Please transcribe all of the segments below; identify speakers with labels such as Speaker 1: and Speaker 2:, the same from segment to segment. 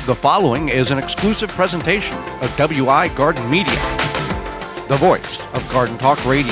Speaker 1: The following is an exclusive presentation of WI Garden Media, the voice of Garden Talk Radio.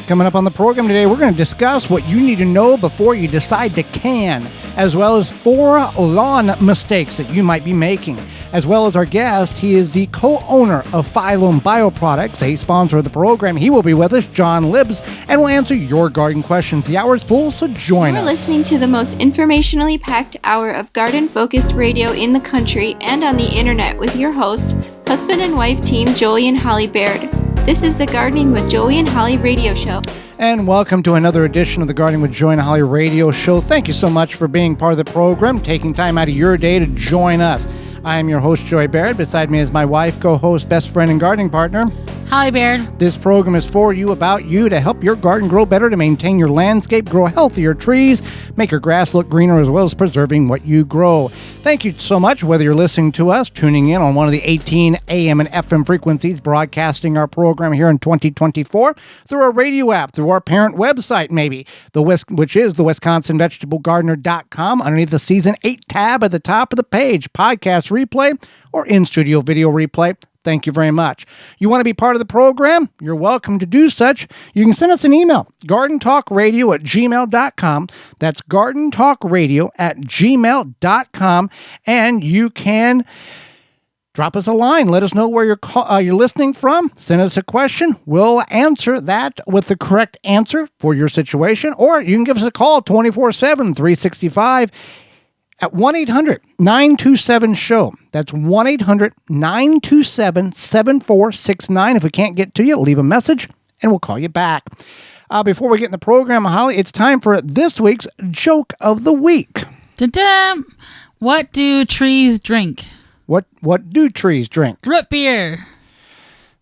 Speaker 2: Coming up on the program today, we're going to discuss what you need to know before you decide to can, as well as 4 lawn mistakes that you might be making. As well as our guest, he is the co-owner of Phyllom Bioproducts, a sponsor of the program. He will be with us, John Libbs, and will answer your garden questions. The hour is full, so join us.
Speaker 3: You're listening to the most informationally packed hour of garden-focused radio in the country and on the internet with your host, husband and wife team Joey and Holly Baird. This is the Gardening with Joey and Holly radio show.
Speaker 2: And welcome to another edition of the Gardening with Joey and Holly radio show. Thank you so much for being part of the program, taking time out of your day to join us. I am your host, Joey Baird. Beside me is my wife, co-host, best friend, and gardening partner,
Speaker 4: Holly Baird.
Speaker 2: This program is for you, about you, to help your garden grow better, to maintain your landscape, grow healthier trees, make your grass look greener, as well as preserving what you grow. Thank you so much, whether you're listening to us, tuning in on one of the 18 AM and FM frequencies, broadcasting our program here in 2024, through our radio app, through our parent website, maybe, which is the WisconsinVegetableGardener.com, underneath the Season 8 tab at the top of the page, podcast replay, or in-studio video replay. Thank you very much. You want to be part of the program? You're welcome to do such. You can send us an email, gardentalkradio@gmail.com. That's gardentalkradio@gmail.com. And you can drop us a line. Let us know where you're listening from. Send us a question. We'll answer that with the correct answer for your situation. Or you can give us a call 24/7, 365 at 1-800-927-SHOW. That's 1-800-927-7469. If we can't get to you, leave a message, and we'll call you back. Before we get in the program, Holly, it's time for this week's Joke of the Week.
Speaker 4: Da-da! What do trees drink?
Speaker 2: What do trees drink?
Speaker 4: Root beer.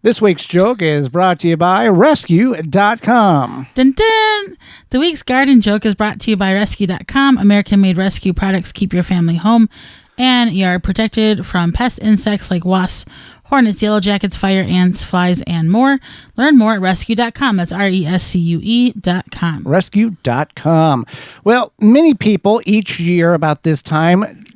Speaker 2: This week's joke is brought to you by Rescue.com.
Speaker 4: Dun dun! The week's garden joke is brought to you by Rescue.com. American-made rescue products keep your family home and yard protected from pest insects like wasps, hornets, yellow jackets, fire ants, flies, and more. Learn more at Rescue.com. That's RESCUE.com.
Speaker 2: Rescue.com. Well, many people each year about this time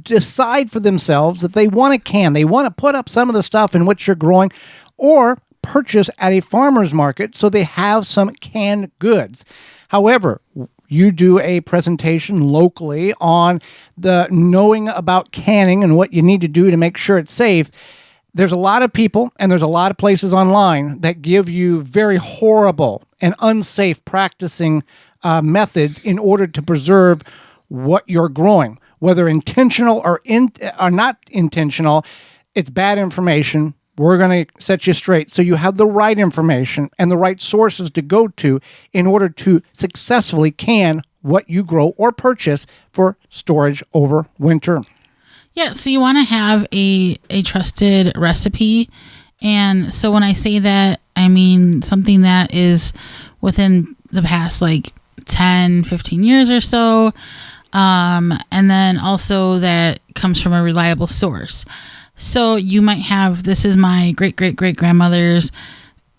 Speaker 2: decide for themselves that they want to can. They want to put up some of the stuff in which you're growing or purchase at a farmer's market so they have some canned goods. However, you do a presentation locally on the knowing about canning and what you need to do to make sure it's safe. There's a lot of people and there's a lot of places online that give you very horrible and unsafe practicing methods in order to preserve what you're growing. Whether intentional or not intentional, it's bad information. We're going to set you straight so you have the right information and the right sources to go to in order to successfully can what you grow or purchase for storage over winter.
Speaker 4: Yeah, so you want to have a trusted recipe. And so when I say that, I mean something that is within the past 10, 15 years or so. And then also that comes from a reliable source. So you might have, this is my great-great-great-grandmother's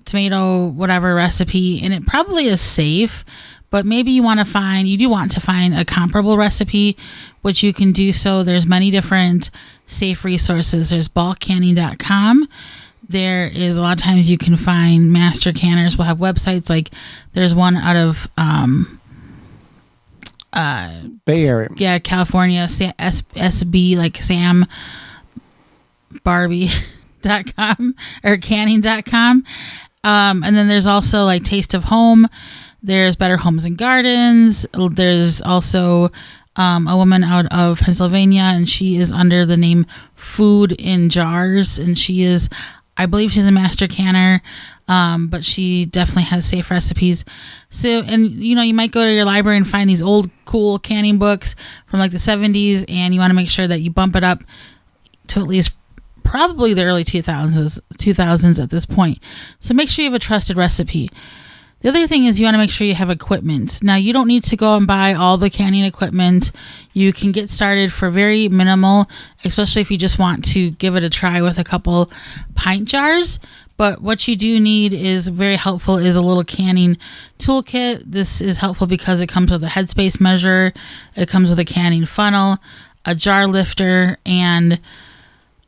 Speaker 4: tomato whatever recipe, and it probably is safe, but maybe you do want to find a comparable recipe, which you can do so. There's many different safe resources. There's bulkcanning.com. There is a lot of times you can find master canners will have websites, like there's one out of,
Speaker 2: Bay Area.
Speaker 4: Yeah, California, SB, like Sam Barbie.com or canning.com. And then there's also like Taste of Home. There's Better Homes and Gardens. There's also a woman out of Pennsylvania, and she is under the name Food in Jars. And I believe she's a master canner. But she definitely has safe recipes. So, and you might go to your library and find these old cool canning books from like the 70s, and you want to make sure that you bump it up to at least probably the early 2000s at this point. So make sure you have a trusted recipe. The other thing is you want to make sure you have equipment. Now, you don't need to go and buy all the canning equipment. You can get started for very minimal, especially if you just want to give it a try with a couple pint jars. But what you do need is very helpful is a little canning toolkit. This is helpful because it comes with a headspace measure. It comes with a canning funnel, a jar lifter, and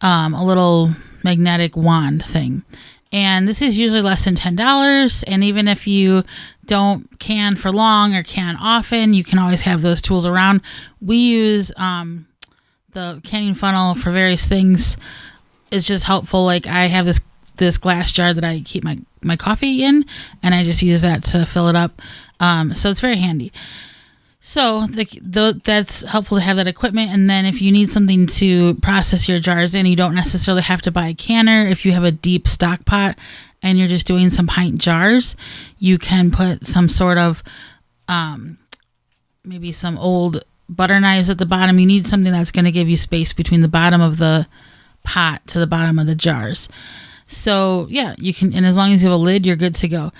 Speaker 4: a little magnetic wand thing. And this is usually less than $10. And even if you don't can for long or can often, you can always have those tools around. We use the canning funnel for various things. It's just helpful. Like I have this glass jar that I keep my coffee in, and I just use that to fill it up. So it's very handy. So that's helpful to have that equipment. And then if you need something to process your jars in, you don't necessarily have to buy a canner. If you have a deep stock pot and you're just doing some pint jars, you can put some sort of maybe some old butter knives at the bottom. You need something that's going to give you space between the bottom of the pot to the bottom of the jars. So yeah, you can, and as long as you have a lid, you're good to go.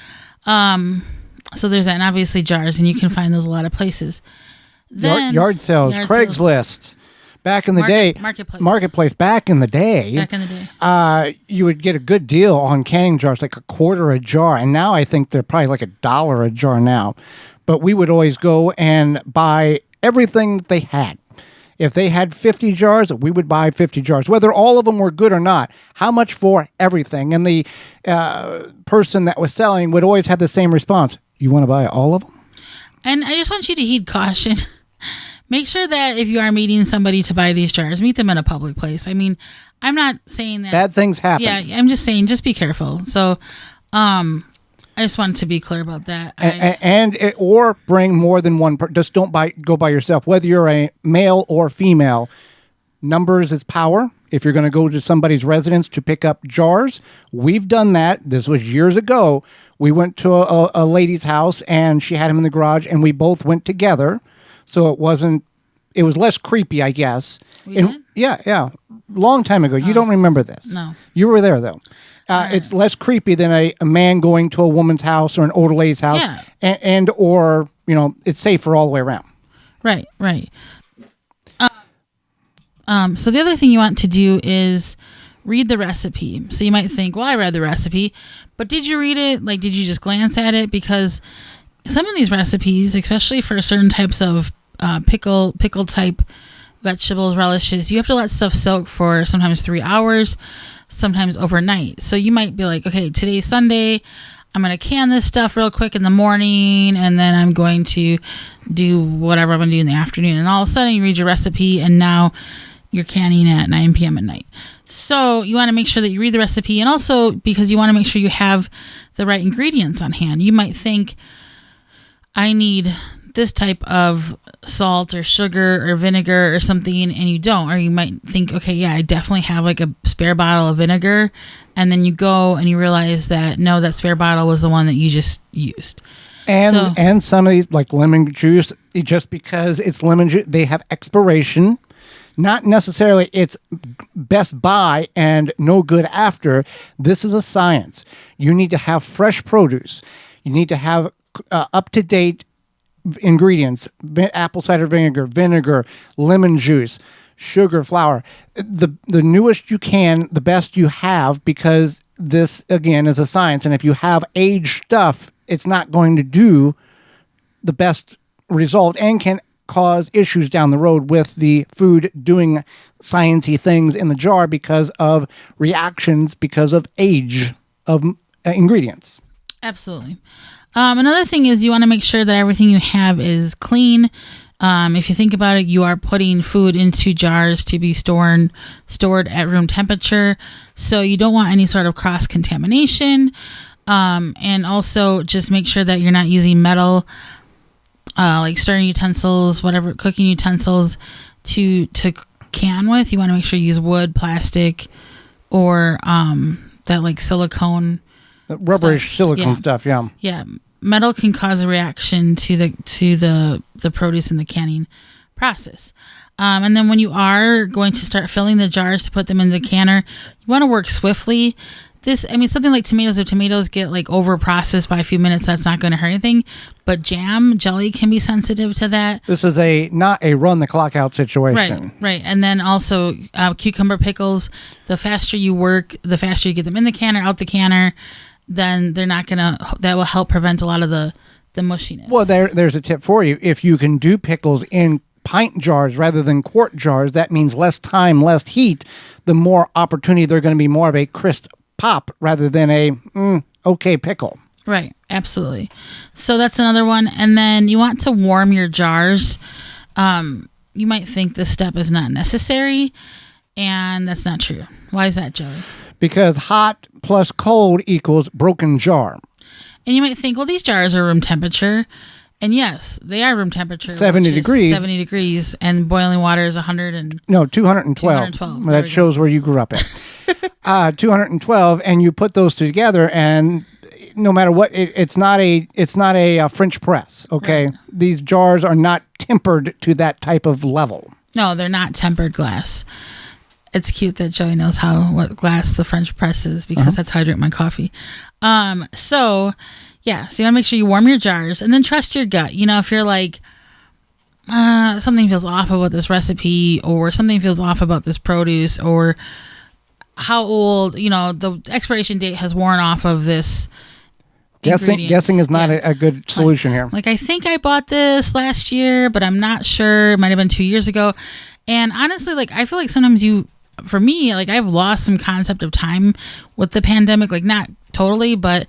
Speaker 4: So there's that, and obviously jars, and you can find those a lot of places. Then
Speaker 2: yard sales, Craigslist. Back in the day, marketplace. Back in the day, you would get a good deal on canning jars, like $0.25 a jar, and now I think they're probably like $1 a jar now. But we would always go and buy everything that they had. If they had 50 jars, we would buy 50 jars, whether all of them were good or not. How much for everything? And the person that was selling would always have the same response. You want to buy all of them?
Speaker 4: And I just want you to heed caution. Make sure that if you are meeting somebody to buy these jars, meet them in a public place. I mean, I'm not saying that
Speaker 2: bad things happen.
Speaker 4: Yeah, I'm just saying, just be careful. So, I just wanted to be clear about that.
Speaker 2: Or bring more than one. Just don't go by yourself. Whether you're a male or female, numbers is power. If you're going to go to somebody's residence to pick up jars, we've done that. This was years ago. We went to a lady's house, and she had them in the garage, and we both went together. So it was less creepy, I guess. Yeah. Long time ago. You don't remember this.
Speaker 4: No.
Speaker 2: You were there, though. It's less creepy than a man going to a woman's house or an older lady's house.
Speaker 4: Yeah.
Speaker 2: Or it's safer all the way around.
Speaker 4: Right. So the other thing you want to do is read the recipe. So you might think, well, I read the recipe, but did you read it? Like, did you just glance at it? Because some of these recipes, especially for certain types of pickle type vegetables, relishes, you have to let stuff soak for sometimes 3 hours, sometimes overnight. So you might be like, okay, today's Sunday, I'm going to can this stuff real quick in the morning, and then I'm going to do whatever I'm going to do in the afternoon. And all of a sudden you read your recipe, and now you're canning at 9 p.m. at night. So you want to make sure that you read the recipe, and also because you want to make sure you have the right ingredients on hand. You might think, I need this type of salt or sugar or vinegar or something, and you don't. Or you might think, okay, yeah, I definitely have like a spare bottle of vinegar, and then you go and you realize that no, that spare bottle was the one that you just used.
Speaker 2: And some of these, like lemon juice, just because it's lemon juice, they have expiration. Not necessarily it's best buy and no good after. This is a science. You need to have fresh produce. You need to have up-to-date ingredients: apple cider vinegar, lemon juice, sugar, flour. The newest you can, the best you have, because this, again, is a science. And if you have aged stuff, it's not going to do the best result and can cause issues down the road with the food doing sciencey things in the jar because of reactions, because of age of ingredients.
Speaker 4: Absolutely. Another thing is you want to make sure that everything you have is clean. If you think about it, you are putting food into jars to be stored at room temperature. So you don't want any sort of cross-contamination. And also just make sure that you're not using metal, like stirring utensils, whatever, cooking utensils to can with. You want to make sure you use wood, plastic, or that like silicone.
Speaker 2: Rubberish silicone stuff, yeah.
Speaker 4: Yeah. Metal can cause a reaction to the produce in the canning process. And then when you are going to start filling the jars to put them in the canner, you want to work swiftly. something like tomatoes. If tomatoes get like over processed by a few minutes, that's not going to hurt anything. But jam, jelly can be sensitive to that.
Speaker 2: This is not a run the clock out situation.
Speaker 4: Right. And then also cucumber pickles. The faster you work, the faster you get them in the canner, out the canner, then they're not going to, that will help prevent a lot of the mushiness.
Speaker 2: Well, there's a tip for you. If you can do pickles in pint jars rather than quart jars, that means less time, less heat, the more opportunity they're going to be more of a crisp pop rather than a okay pickle.
Speaker 4: Right, absolutely. So that's another one. And then you want to warm your jars. You might think this step is not necessary, and that's not true. Why is that, Joey?
Speaker 2: Because hot plus cold equals broken jar.
Speaker 4: And you might think, well, these jars are room temperature. And yes, they are room temperature.
Speaker 2: 70 degrees.
Speaker 4: 70 degrees. And boiling water is 212.
Speaker 2: 212. That shows where you grew up at. 212, and you put those together, and no matter what, it's not a French press, okay? Right. These jars are not tempered to that type of level.
Speaker 4: No, they're not tempered glass. It's cute that Joey knows what glass the French press is, because that's how I drink my coffee. So you want to make sure you warm your jars, and then trust your gut. If you're like, something feels off about this recipe, or something feels off about this produce, or how old, the expiration date has worn off of this ingredient.
Speaker 2: Guessing is not a good solution here.
Speaker 4: Like, I think I bought this last year, but I'm not sure. It might have been 2 years ago. And honestly, like, I feel like sometimes for me, like, I've lost some concept of time with the pandemic, like, not totally, but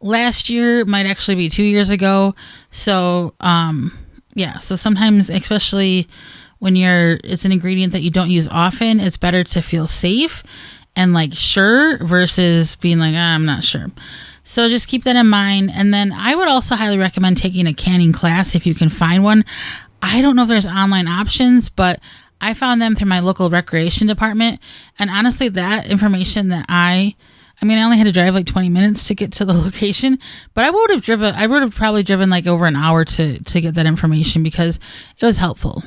Speaker 4: last year might actually be 2 years ago. So, so sometimes, especially when it's an ingredient that you don't use often, it's better to feel safe and like sure versus being like, I'm not sure. So just keep that in mind. And then I would also highly recommend taking a canning class if you can find one. I don't know if there's online options, but I found them through my local recreation department. And honestly, that information that I only had to drive like 20 minutes to get to the location, but I would have probably driven like over an hour to get that information, because it was helpful.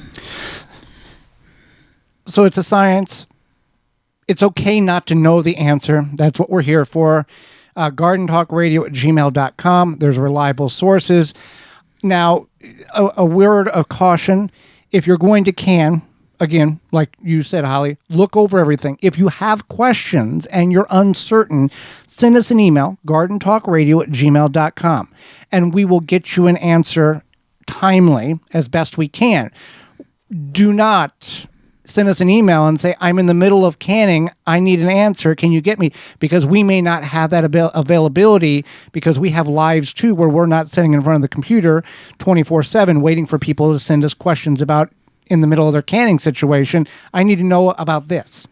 Speaker 2: So it's a science. It's okay not to know the answer. That's what we're here for. GardenTalkRadio@gmail.com. There's reliable sources. Now, a word of caution. If you're going to can, again, like you said, Holly, look over everything. If you have questions and you're uncertain, send us an email, gardentalkradio@gmail.com, and we will get you an answer timely as best we can. Do not send us an email and say, I'm in the middle of canning, I need an answer, can you get me? Because we may not have that availability, because we have lives too where we're not sitting in front of the computer 24/7 waiting for people to send us questions about, in the middle of their canning situation, I need to know about this.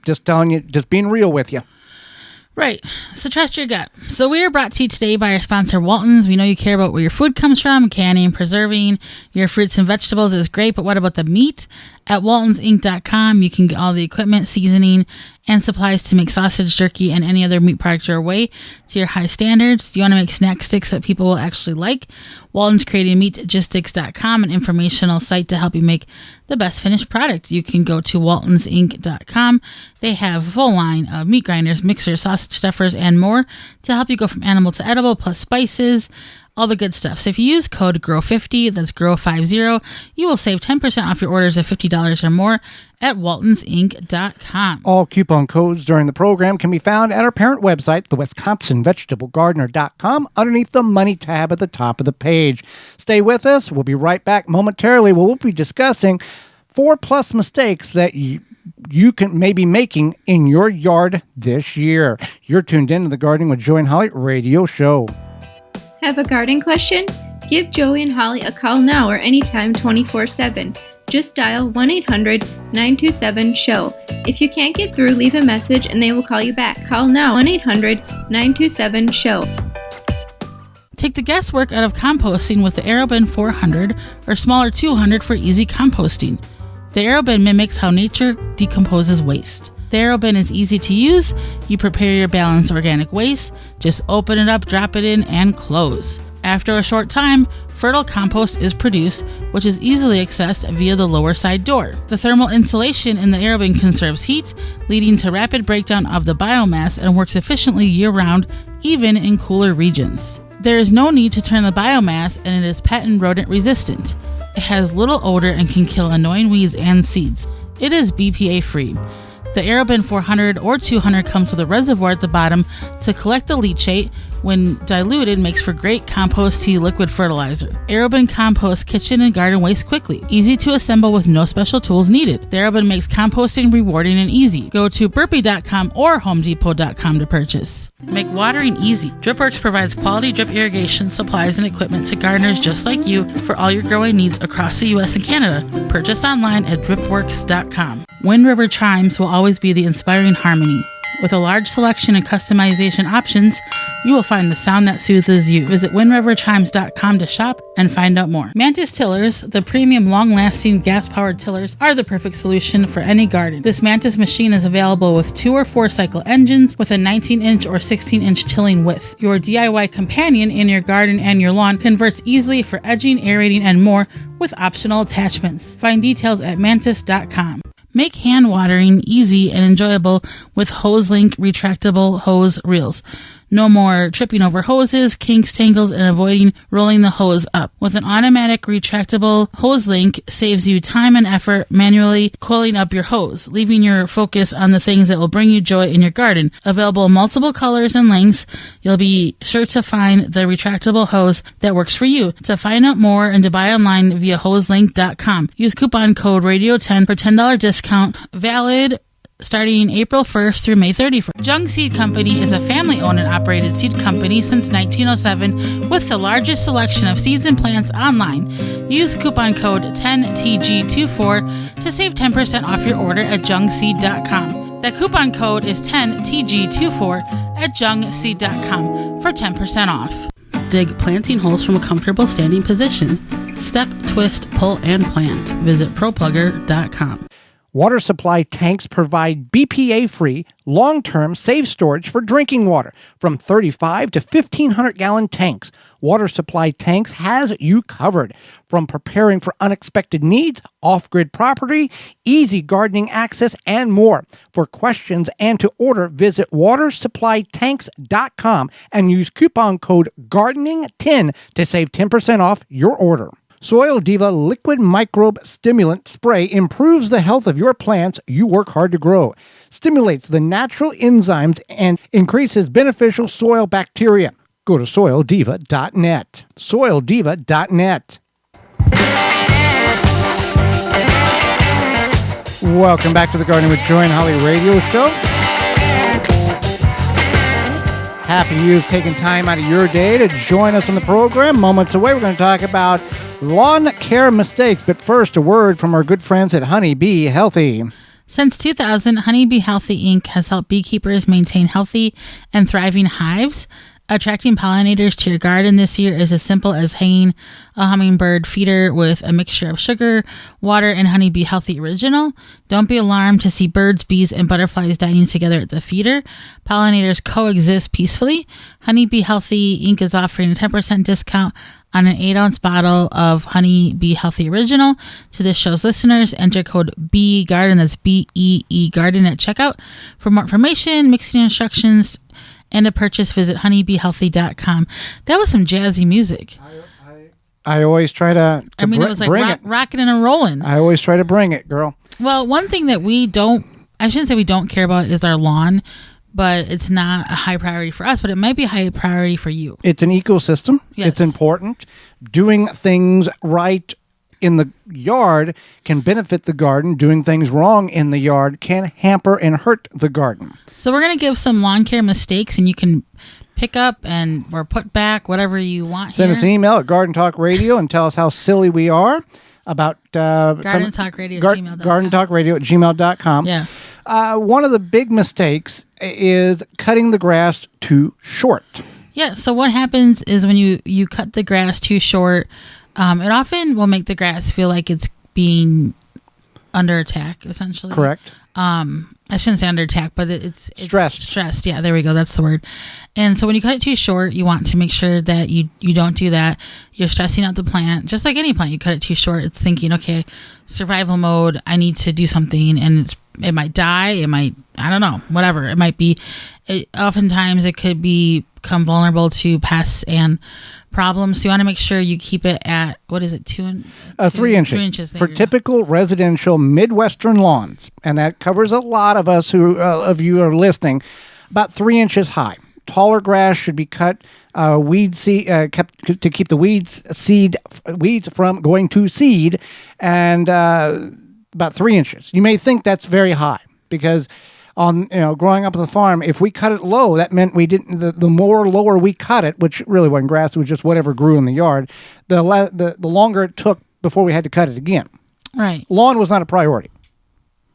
Speaker 2: Just telling you, just being real with you.
Speaker 4: Right. So trust your gut. So we are brought to you today by our sponsor, Walton's. We know you care about where your food comes from. Canning and preserving your fruits and vegetables is great, but what about the meat? At waltonsinc.com, you can get all the equipment, seasoning, and supplies to make sausage, jerky, and any other meat product your way to your high standards. Do you want to make snack sticks that people will actually like? Walton's created meatgistics.com, an informational site to help you make the best finished product. You can go to waltonsinc.com. They have a full line of meat grinders, mixers, sausage stuffers, and more to help you go from animal to edible, plus spices, all the good stuff. So if you use code GROW50, that's GROW50, you will save 10% off your orders of $50 or more at waltonsinc.com.
Speaker 2: All coupon codes during the program can be found at our parent website, the WisconsinVegetableGardener.com, underneath the Money tab at the top of the page. Stay with us. We'll be right back momentarily. We'll be discussing 4+ mistakes that you can maybe making in your yard this year. You're tuned in to the Gardening with Joey and Holly radio show.
Speaker 3: Have a garden question? Give Joey and Holly a call now or anytime 24/7. Just dial 1-800-927-SHOW. If you can't get through, leave a message and they will call you back. Call now, 1-800-927-SHOW.
Speaker 4: Take the guesswork out of composting with the AeroBin 400 or smaller 200 for easy composting. The AeroBin mimics how nature decomposes waste. The AeroBin is easy to use. You prepare your balanced organic waste. Just open it up, drop it in, and close. After a short time, fertile compost is produced, which is easily accessed via the lower side door. The thermal insulation in the aerobin conserves heat, leading to rapid breakdown of the biomass and works efficiently year-round, even in cooler regions. There is no need to turn the biomass, and it is pet and rodent resistant. It has little odor and can kill annoying weeds and seeds. It is BPA free. The Aerobin 400 or 200 comes with a reservoir at the bottom to collect the leachate. When diluted, makes for great compost-tea liquid fertilizer. Aerobin composts kitchen and garden waste quickly. Easy to assemble with no special tools needed. The Aerobin makes composting rewarding and easy. Go to burpee.com or homedepot.com to purchase. Make watering easy. DripWorks provides quality drip irrigation supplies and equipment to gardeners just like you for all your growing needs across the U.S. and Canada. Purchase online at dripworks.com. Wind River chimes will always be the inspiring harmony. With a large selection and customization options, you will find the sound that soothes you. Visit windriverchimes.com to shop and find out more. Mantis tillers, the premium long-lasting gas-powered tillers, are the perfect solution for any garden. This Mantis machine is available with 2 or 4 cycle engines with a 19-inch or 16-inch tilling width. Your DIY companion in your garden and your lawn converts easily for edging, aerating, and more with optional attachments. Find details at mantis.com. Make hand watering easy and enjoyable with HoseLink retractable hose reels. No more tripping over hoses, kinks, tangles, and avoiding rolling the hose up. With an automatic retractable HoseLink saves you time and effort manually coiling up your hose, leaving your focus on the things that will bring you joy in your garden. Available in multiple colors and lengths, you'll be sure to find the retractable hose that works for you. To find out more and to buy online via hoselink.com, use coupon code radio10 for $10 discount, valid starting April 1st through May 31st. Jung Seed Company is a family-owned and operated seed company since 1907 with the largest selection of seeds and plants online. Use coupon code 10TG24 to save 10% off your order at jungseed.com. That coupon code is 10TG24 at jungseed.com for 10% off. Dig planting holes from a comfortable standing position. Step, twist, pull, and plant. Visit ProPlugger.com.
Speaker 2: Water supply tanks provide BPA-free, long-term safe storage for drinking water from 35 to 1,500-gallon tanks. Water supply tanks has you covered. From preparing for unexpected needs, off-grid property, easy gardening access, and more. For questions and to order, visit watersupplytanks.com and use coupon code GARDENING10 to save 10% off your order. Soil Diva Liquid Microbe Stimulant Spray improves the health of your plants you work hard to grow, stimulates the natural enzymes, and increases beneficial soil bacteria. Go to soildiva.net. Soildiva.net. Welcome back to the Gardening with Joy and Holly radio show. Happy you've taken time out of your day to join us on the program. Moments away, we're going to talk about lawn care mistakes. But first, a word from our good friends at Honey Bee Healthy.
Speaker 4: Since 2000, Honey Bee Healthy Inc. has helped beekeepers maintain healthy and thriving hives. Attracting pollinators to your garden this year is as simple as hanging a hummingbird feeder with a mixture of sugar, water, and Honey Bee Healthy Original. Don't be alarmed to see birds, bees, and butterflies dining together at the feeder. Pollinators coexist peacefully. Honey Bee Healthy Inc. is offering a 10% discount on an 8-ounce bottle of Honey Bee Healthy Original. To this show's listeners, enter code BEEGARDEN, that's BEE Garden at checkout. For more information, mixing instructions, and to purchase, visit honeybeehealthy.com. That was some jazzy music.
Speaker 2: I always try to
Speaker 4: it was like rocking and rolling.
Speaker 2: I always try to bring it, girl.
Speaker 4: Well, one thing that I shouldn't say we don't care about is our lawn, but it's not a high priority for us, but it might be a high priority for you.
Speaker 2: It's an ecosystem.
Speaker 4: Yes.
Speaker 2: It's important. Doing things right in the yard can benefit the garden. Doing things wrong in the yard can hamper and hurt the garden.
Speaker 4: So we're going to give some lawn care mistakes, and you can pick up or put back whatever you want.
Speaker 2: Send us an email at Garden Talk Radio and tell us how silly we are about gardentalkradio@gmail.com.
Speaker 4: Yeah.
Speaker 2: One of the big mistakes is cutting the grass too short.
Speaker 4: Yeah. So what happens is when you cut the grass too short, it often will make the grass feel like it's being under attack, essentially.
Speaker 2: Correct.
Speaker 4: I shouldn't say under attack, but it's
Speaker 2: stressed.
Speaker 4: Stressed. Yeah, there we go. That's the word. And so when you cut it too short, you want to make sure that you don't do that. You're stressing out the plant. Just like any plant, you cut it too short, it's thinking, okay, survival mode, I need to do something, and it might die, it might, I don't know, whatever. It might be, oftentimes it could become vulnerable to pests and problems. So you want to make sure you keep it at, what is it, 3 inches?
Speaker 2: 3 inches for typical residential Midwestern lawns. And that covers a lot of us of you are listening, about 3 inches high. Taller grass should be cut kept to keep the weeds from going to seed, and about 3 inches. You may think that's very high because growing up on the farm, if we cut it low, that meant we didn't. The more lower we cut it, which really wasn't grass, it was just whatever grew in the yard. The longer it took before we had to cut it again.
Speaker 4: Right.
Speaker 2: Lawn was not a priority.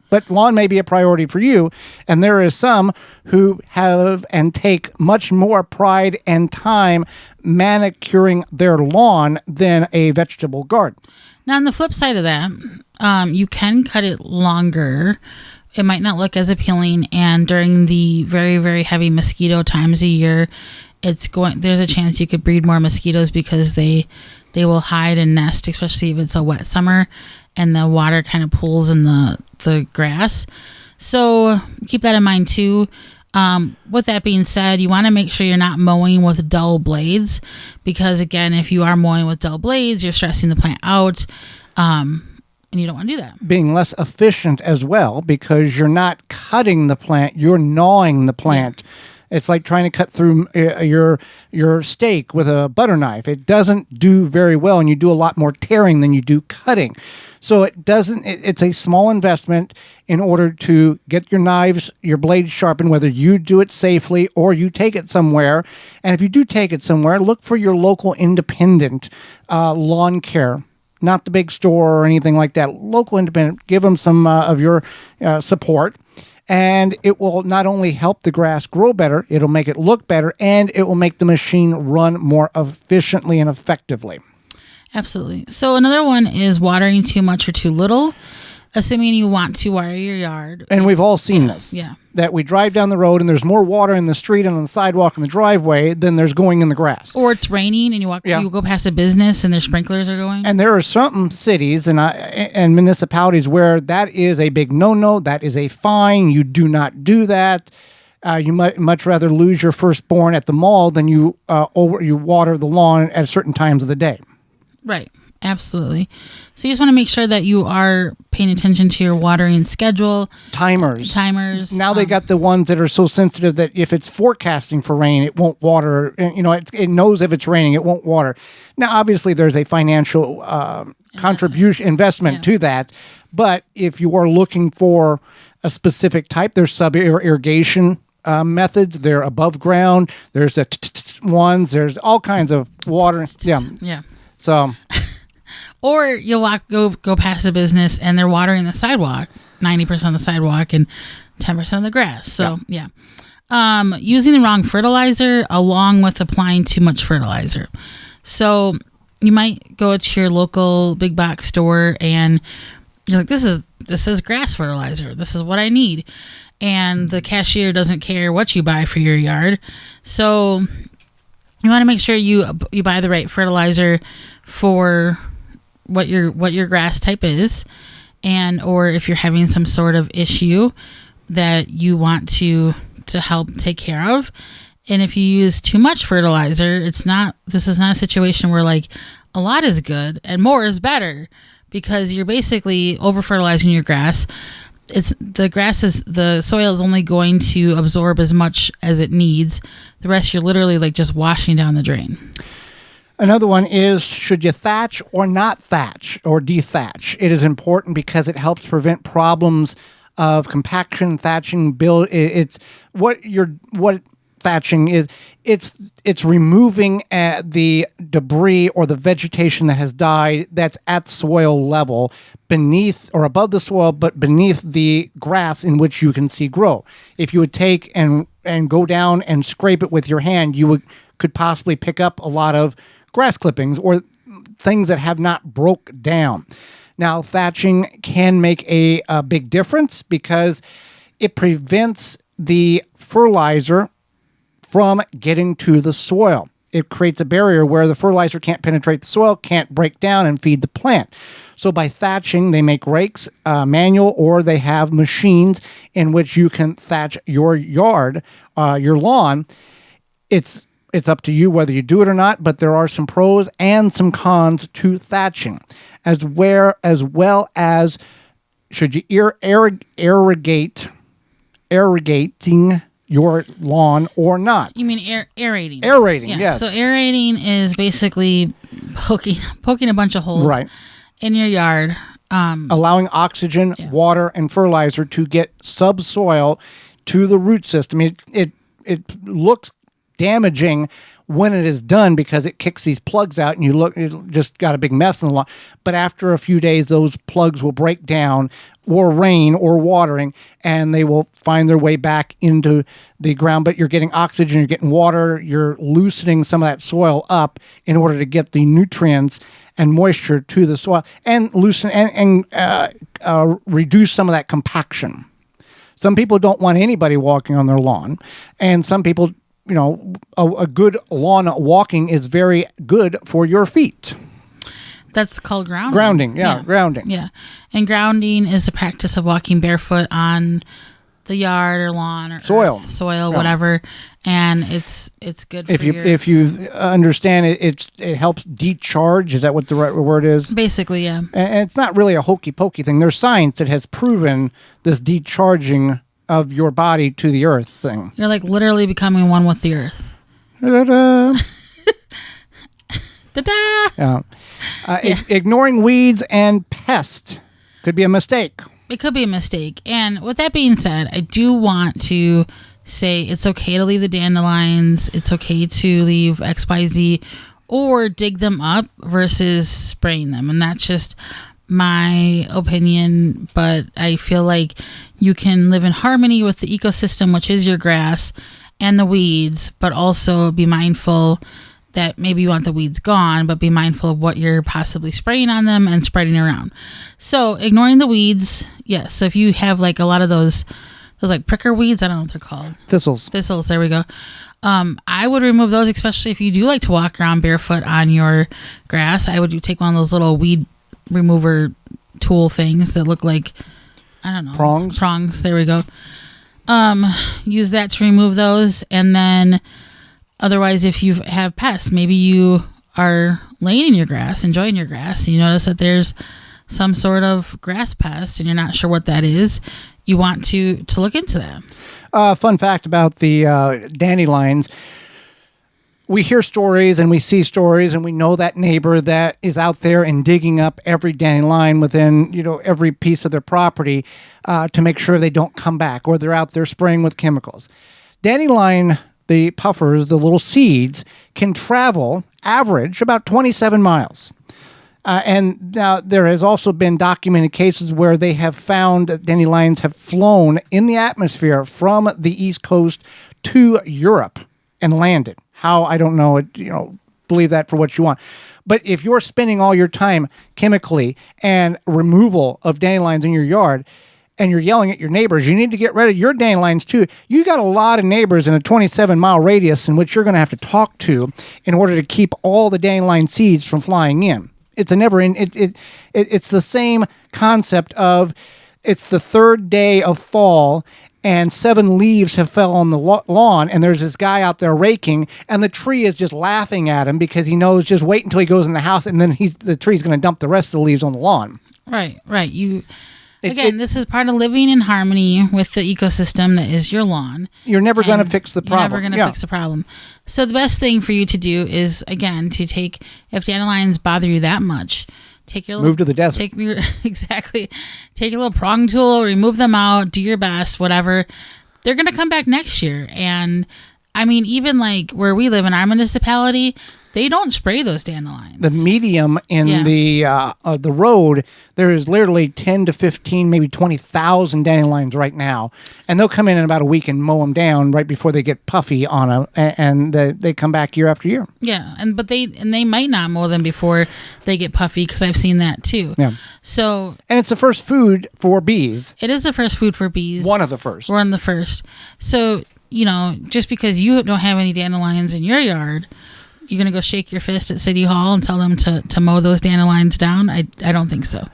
Speaker 2: But lawn may be a priority for you, and there is some who have and take much more pride and time manicuring their lawn than a vegetable garden.
Speaker 4: Now, on the flip side of that, you can cut it longer. It might not look as appealing, and during the very, very heavy mosquito times a year, there's a chance you could breed more mosquitoes because they will hide and nest, especially if it's a wet summer and the water kind of pools in the grass. So keep that in mind too. With that being said, you want to make sure you're not mowing with dull blades, because again, if you are mowing with dull blades, you're stressing the plant out, and you don't want to do that. Being
Speaker 2: less efficient as well, because you're not cutting the plant, you're gnawing the plant. Yeah. It's like trying to cut through your steak with a butter knife. It doesn't do very well, and you do a lot more tearing than you do cutting. So it's a small investment in order to get your blades sharpened, whether you do it safely or you take it somewhere. And if you do take it somewhere, look for your local independent lawn care, not the big store or anything like that. Local independent, give them some of your support. And it will not only help the grass grow better, it'll make it look better, and it will make the machine run more efficiently and effectively.
Speaker 4: Absolutely. So another one is watering too much or too little, assuming you want to water your yard.
Speaker 2: And we've all seen this.
Speaker 4: Yeah.
Speaker 2: That we drive down the road and there's more water in the street and on the sidewalk and the driveway than there's going in the grass.
Speaker 4: Or it's raining and you go past a business and their sprinklers are going.
Speaker 2: And there are some cities and municipalities where that is a big no-no. That is a fine. You do not do that. You might much rather lose your firstborn at the mall than you water the lawn at certain times of the day.
Speaker 4: Right. Absolutely. So you just want to make sure that you are paying attention to your watering schedule.
Speaker 2: Timers.
Speaker 4: Now
Speaker 2: they got the ones that are so sensitive that if it's forecasting for rain, it won't water. It knows if it's raining, it won't water. Now, obviously, there's a financial investment to that. But if you are looking for a specific type, there's sub-irrigation methods. They're above ground. There's the ones. There's all kinds of water.
Speaker 4: Yeah.
Speaker 2: So,
Speaker 4: or you'll go past a business and they're watering the sidewalk, 90% of the sidewalk and 10% of the grass. So yeah. Using the wrong fertilizer along with applying too much fertilizer. So you might go to your local big box store and you're like, this is grass fertilizer. This is what I need. And the cashier doesn't care what you buy for your yard. So you want to make sure you buy the right fertilizer for what your grass type is, or if you're having some sort of issue that you want to help take care of. And if you use too much fertilizer, this is not a situation where like a lot is good and more is better, because you're basically over fertilizing your grass. The soil is only going to absorb as much as it needs. The rest you're literally like just washing down the drain.
Speaker 2: Another one is, should you thatch or not thatch or dethatch? It is important because it helps prevent problems of compaction, thatching, it's what thatching is. It's removing the debris or the vegetation that has died that's at soil level, beneath or above the soil, but beneath the grass in which you can see grow. If you would take and go down and scrape it with your hand, you could possibly pick up a lot of grass clippings or things that have not broke down. Now, thatching can make a big difference because It prevents the fertilizer from getting to the soil. It creates a barrier where the fertilizer can't penetrate the soil, can't break down and feed the plant. So by thatching, they make rakes, manual, or they have machines in which you can thatch your yard, your lawn. It's up to you whether you do it or not, but there are some pros and some cons to thatching, as well as should you irrigating your lawn or not.
Speaker 4: You mean aerating?
Speaker 2: Aerating,
Speaker 4: yeah.
Speaker 2: yes.
Speaker 4: So aerating is basically poking a bunch of holes
Speaker 2: Right.
Speaker 4: in your yard.
Speaker 2: Allowing oxygen, water, and fertilizer to get subsoil to the root system. It looks damaging when it is done because it kicks these plugs out and it just got a big mess in the lawn. But after a few days, those plugs will break down, or rain or watering, and they will find their way back into the ground. But you're getting oxygen, you're getting water, you're loosening some of that soil up in order to get the nutrients and moisture to the soil and loosen and reduce some of that compaction. Some people don't want anybody walking on their lawn, and some people, a good lawn walking is very good for your feet.
Speaker 4: That's called grounding.
Speaker 2: Grounding.
Speaker 4: Yeah. And grounding is the practice of walking barefoot on the yard or lawn or
Speaker 2: soil,
Speaker 4: whatever. And it's good for
Speaker 2: if you understand it, it helps decharge. Is that what the right word is?
Speaker 4: Basically, yeah.
Speaker 2: And it's not really a hokey pokey thing. There's science that has proven this decharging of your body to the earth thing.
Speaker 4: You're like literally becoming one with the earth.
Speaker 2: Da-da-da.
Speaker 4: Ta-da!
Speaker 2: Ignoring weeds and pests could be a mistake.
Speaker 4: It could be a mistake. And with that being said, I do want to say it's okay to leave the dandelions. It's okay to leave XYZ or dig them up versus spraying them. And that's just my opinion. But I feel like you can live in harmony with the ecosystem, which is your grass and the weeds, but also be mindful that maybe you want the weeds gone, but be mindful of what you're possibly spraying on them and spreading around. So ignoring the weeds, yes. So if you have like a lot of those like pricker weeds, I don't know what they're called.
Speaker 2: Thistles,
Speaker 4: there we go. I would remove those, especially if you do like to walk around barefoot on your grass. I would take one of those little weed remover tool things that look like, I don't know. Prongs, there we go. Use that to remove those, and then otherwise, if you have pests, maybe you are laying in your grass, enjoying your grass, and you notice that there's some sort of grass pest and you're not sure what that is, you want to look into that.
Speaker 2: Fun fact about the dandelions. We hear stories and we see stories and we know that neighbor that is out there and digging up every dandelion within, every piece of their property to make sure they don't come back, or they're out there spraying with chemicals. Dandelion, the puffers, the little seeds, can travel, average, about 27 miles. And now there has also been documented cases where they have found that dandelions have flown in the atmosphere from the East Coast to Europe and landed. How, I don't know. Believe that for what you want. But if you're spending all your time chemically and removal of dandelions in your yard, and you're yelling at your neighbors, you need to get rid of your dandelions too. You got a lot of neighbors in a 27-mile radius in which you're going to have to talk to in order to keep all the dandelion seeds from flying in. It's it's the same concept of it's the third day of fall and 7 leaves have fell on the lawn, and there's this guy out there raking, and the tree is just laughing at him because he knows just wait until he goes in the house, and then the tree's going to dump the rest of the leaves on the lawn.
Speaker 4: Right. This is part of living in harmony with the ecosystem that is your lawn.
Speaker 2: You're never going to fix the problem.
Speaker 4: You're never going to fix the problem. So the best thing for you to do is, again, to take, if dandelions bother you that much, take your
Speaker 2: move to the desert.
Speaker 4: Take your little prong tool, remove them out, do your best, whatever. They're going to come back next year. And I mean, even like where we live in our municipality, They don't spray those dandelions.
Speaker 2: The medium in the road, there is literally 10 to 15, maybe 20,000 dandelions right now. And they'll come in about a week and mow them down right before they get puffy on them. And they come back year after year.
Speaker 4: Yeah, but they might not mow them before they get puffy, because I've seen that too.
Speaker 2: Yeah.
Speaker 4: So,
Speaker 2: and it's the first food for bees.
Speaker 4: It is the first food for bees.
Speaker 2: One of the first.
Speaker 4: One of the first. So, just because you don't have any dandelions in your yard, you're going to go shake your fist at City Hall and tell them to mow those dandelions down? I don't think so.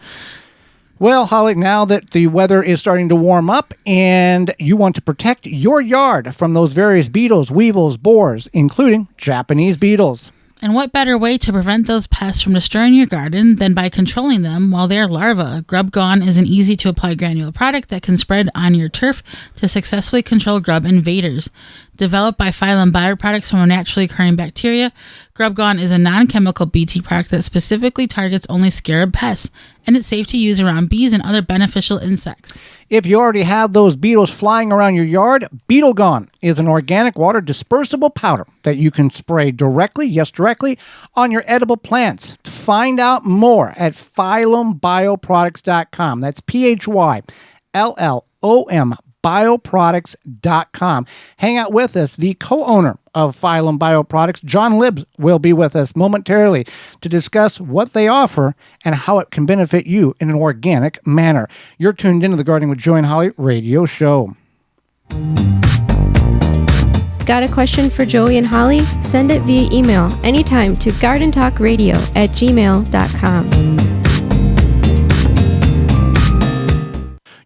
Speaker 2: Well, Holly, now that the weather is starting to warm up and you want to protect your yard from those various beetles, weevils, borers, including Japanese beetles.
Speaker 4: And what better way to prevent those pests from destroying your garden than by controlling them while they're larvae? Grub Gone is an easy-to-apply granular product that can spread on your turf to successfully control grub invaders. Developed by Phyllom bioproducts from a naturally occurring bacteria, Grub Gone is a non-chemical BT product that specifically targets only scarab pests, and it's safe to use around bees and other beneficial insects.
Speaker 2: If you already have those beetles flying around your yard, Beetle Gone is an organic water dispersible powder that you can spray directly on your edible plants. To find out more at PhyllomBioproducts.com. That's PhyLLOM bioproducts.com. Hang out with us. The co-owner of Phyllom Bioproducts, John Libbs, will be with us momentarily to discuss what they offer and how it can benefit you in an organic manner. You're tuned into the Gardening with Joy and Holly radio show.
Speaker 3: Got a question for Joey and Holly? Send it via email anytime to gardentalkradio@gmail.com.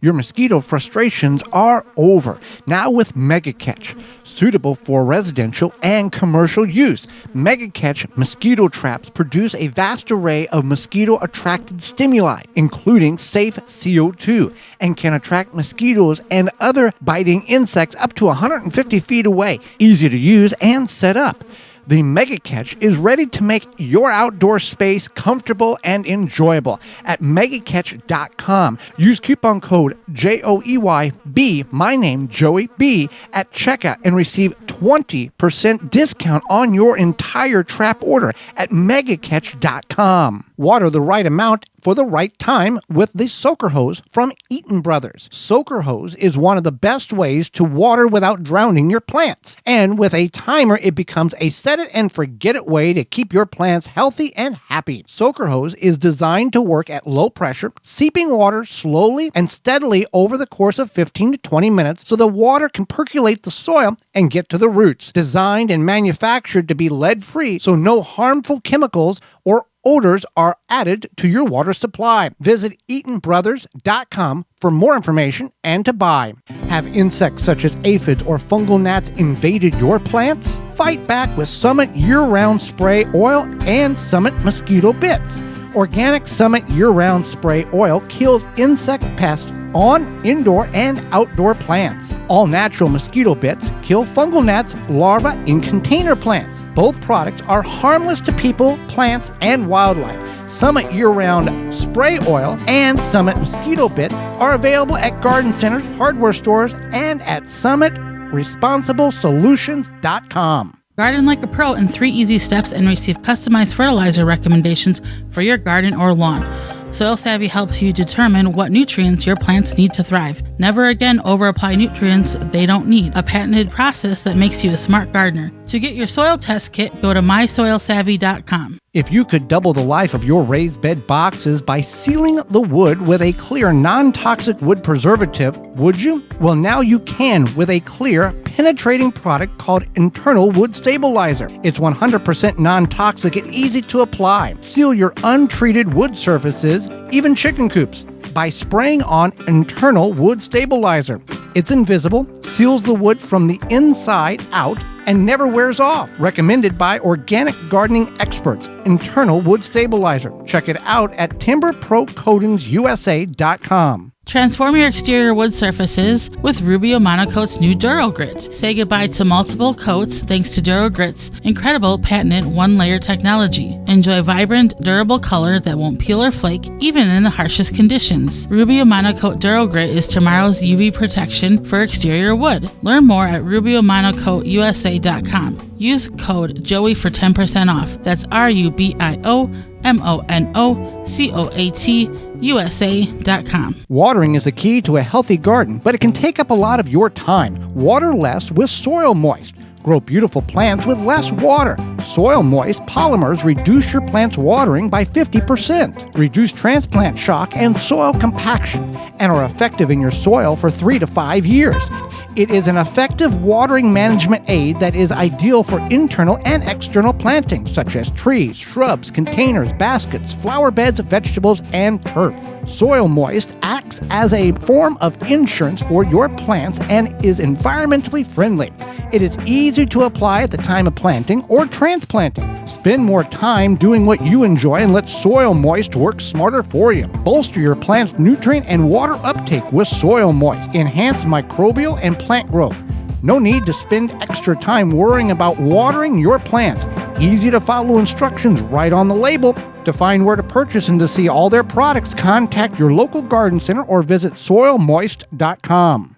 Speaker 2: Your mosquito frustrations are over. Now with Mega Catch, suitable for residential and commercial use. Mega Catch mosquito traps produce a vast array of mosquito-attracted stimuli, including safe CO2, and can attract mosquitoes and other biting insects up to 150 feet away. Easy to use and set up. The Mega Catch is ready to make your outdoor space comfortable and enjoyable at megacatch.com. Use coupon code JOEYB, my name Joey B, at checkout and receive 20% discount on your entire trap order at megacatch.com. Water the right amount for the right time with the soaker hose from Eaton Brothers. Soaker hose is one of the best ways to water without drowning your plants. And with a timer, it becomes a set it and forget it way to keep your plants healthy and happy. Soaker hose is designed to work at low pressure, seeping water slowly and steadily over the course of 15 to 20 minutes so the water can percolate the soil and get to the roots. Designed and manufactured to be lead-free so no harmful chemicals or odors are added to your water supply. Visit EatonBrothers.com for more information and to buy. Have insects such as aphids or fungal gnats invaded your plants? Fight back with Summit Year-Round Spray Oil and Summit Mosquito Bits. Organic Summit Year-Round Spray Oil kills insect pests on indoor and outdoor plants. All natural mosquito bits kill fungal gnats larvae in container plants. Both products are harmless to people, plants, and wildlife. Summit Year-Round Spray Oil and Summit Mosquito Bit are available at garden centers, hardware stores, and at SummitResponsibleSolutions.com.
Speaker 4: Garden like a pro in 3 easy steps and receive customized fertilizer recommendations for your garden or lawn. Soil Savvy helps you determine what nutrients your plants need to thrive. Never again over-apply nutrients they don't need. A patented process that makes you a smart gardener. To get your soil test kit, go to mysoilsavvy.com.
Speaker 2: If you could double the life of your raised bed boxes by sealing the wood with a clear, non-toxic wood preservative, would you? Well, now you can with a clear, penetrating product called Internal Wood Stabilizer. It's 100% non-toxic and easy to apply. Seal your untreated wood surfaces, even chicken coops, by spraying on Internal Wood Stabilizer. It's invisible, seals the wood from the inside out, and never wears off. Recommended by organic gardening experts, Internal Wood Stabilizer. Check it out at timberprocoatingsusa.com.
Speaker 4: Transform your exterior wood surfaces with Rubio Monocoat's new Duro Grit. Say goodbye to multiple coats thanks to Duro Grit's incredible patented one-layer technology. Enjoy vibrant, durable color that won't peel or flake even in the harshest conditions. Rubio Monocoat Duro Grit is tomorrow's UV protection for exterior wood. Learn more at RubioMonocoatUSA.com. Use code JOEY for 10% off. That's RubioMonoCoatUSA.com.
Speaker 2: Watering is the key to a healthy garden, but it can take up a lot of your time. Water less with Soil Moist. Grow beautiful plants with less water. Soil Moist polymers reduce your plant's watering by 50%, reduce transplant shock and soil compaction, and are effective in your soil for 3 to 5 years. It is an effective watering management aid that is ideal for internal and external plantings, such as trees, shrubs, containers, baskets, flower beds, vegetables, and turf. Soil Moist acts as a form of insurance for your plants and is environmentally friendly. It is easy to apply at the time of planting or transplanting. Spend more time doing what you enjoy and let Soil Moist work smarter for you. Bolster your plant's nutrient and water uptake with Soil Moist. Enhance microbial and plant growth. No need to spend extra time worrying about watering your plants. Easy to follow instructions right on the label. To find where to purchase and to see all their products, contact your local garden center or visit soilmoist.com.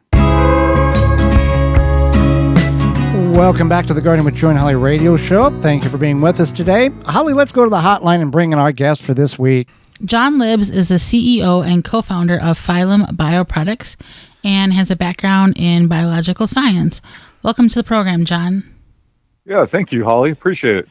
Speaker 2: Welcome back to the Gardening with Joy and Holly radio show. Thank you for being with us today. Holly, let's go to the hotline and bring in our guest for this week.
Speaker 4: John Libbs is the CEO and co-founder of Phyllom Bioproducts and has a background in biological science. Welcome to the program, John.
Speaker 5: Yeah, thank you, Holly. Appreciate it.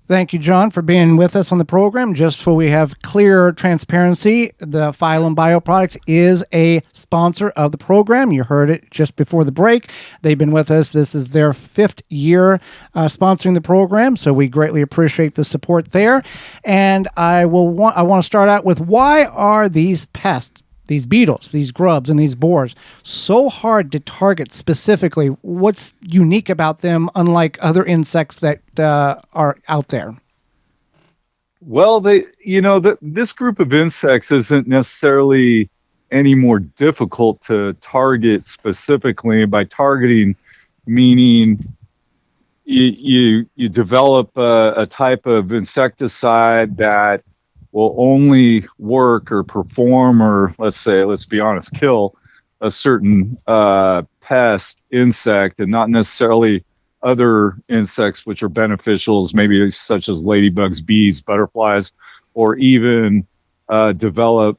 Speaker 2: Thank you, John, for being with us on the program. Just so we have clear transparency, the Phyllom Bioproducts is a sponsor of the program. You heard it just before the break. They've been with us. This is their 5th year sponsoring the program, so we greatly appreciate the support there. And I want to start out with, why are these pests, these beetles, these grubs, and these borers so hard to target specifically? What's unique about them, unlike other insects that are out there?
Speaker 5: Well, this group of insects isn't necessarily any more difficult to target specifically. By targeting, meaning you develop a type of insecticide that will only work or perform, or let's be honest, kill a certain pest, insect, and not necessarily other insects which are beneficials, maybe such as ladybugs, bees, butterflies, or even develop,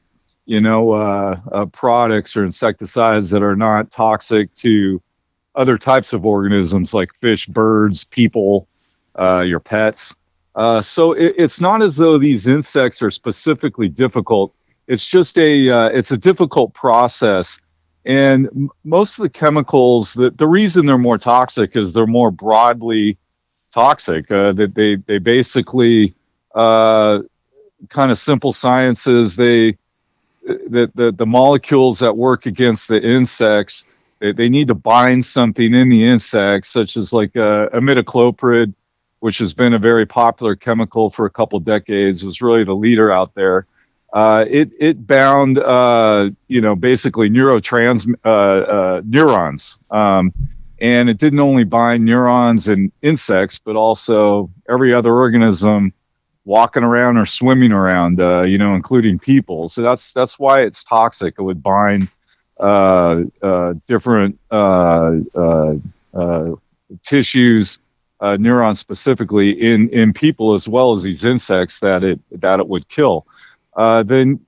Speaker 5: products or insecticides that are not toxic to other types of organisms like fish, birds, people, your pets. So it's not as though these insects are specifically difficult. It's just it's a difficult process. And most of the chemicals, the reason they're more toxic is they're more broadly toxic. That they basically, kind of simple sciences, the molecules that work against the insects, they need to bind something in the insects, such as like imidacloprid, which has been a very popular chemical for a couple of decades, was really the leader out there. It bound, basically neurons, and it didn't only bind neurons in insects, but also every other organism walking around or swimming around, including people. So that's why it's toxic. It would bind different tissues, neurons specifically in people, as well as these insects that it would kill. Then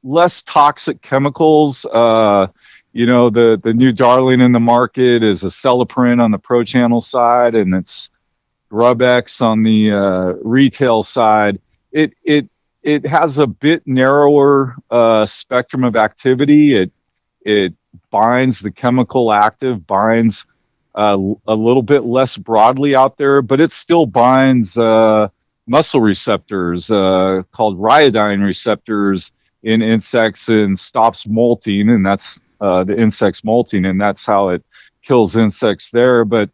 Speaker 5: less toxic chemicals. The new darling in the market is acetylprin on the pro channel side, and it's Grubex on the retail side. It has a bit narrower spectrum of activity. It binds the chemical active, binds a little bit less broadly out there, but it still binds muscle receptors called rhyodine receptors in insects and stops molting, and that's the insects molting, and that's how it kills insects there. But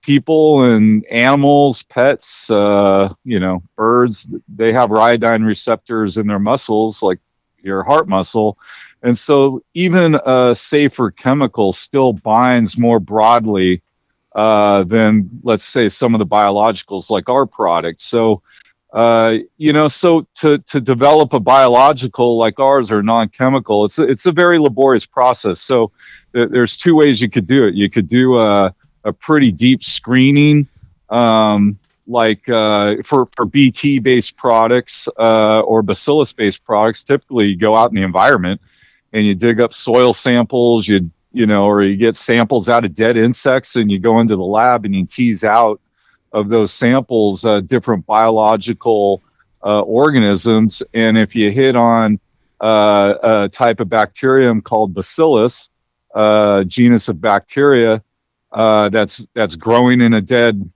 Speaker 5: people and animals, pets, birds, they have rhyodine receptors in their muscles, like your heart muscle. And so even a safer chemical still binds more broadly than, let's say, some of the biologicals like our product. So, so to develop a biological like ours or non-chemical, it's a very laborious process. So there's two ways you could do it. You could do a pretty deep screening, for BT based products or bacillus based products. Typically, you go out in the environment and you dig up soil samples, or you get samples out of dead insects, and you go into the lab and you tease out of those samples different biological organisms. And if you hit on a type of bacterium called bacillus, genus of bacteria that's growing in a dead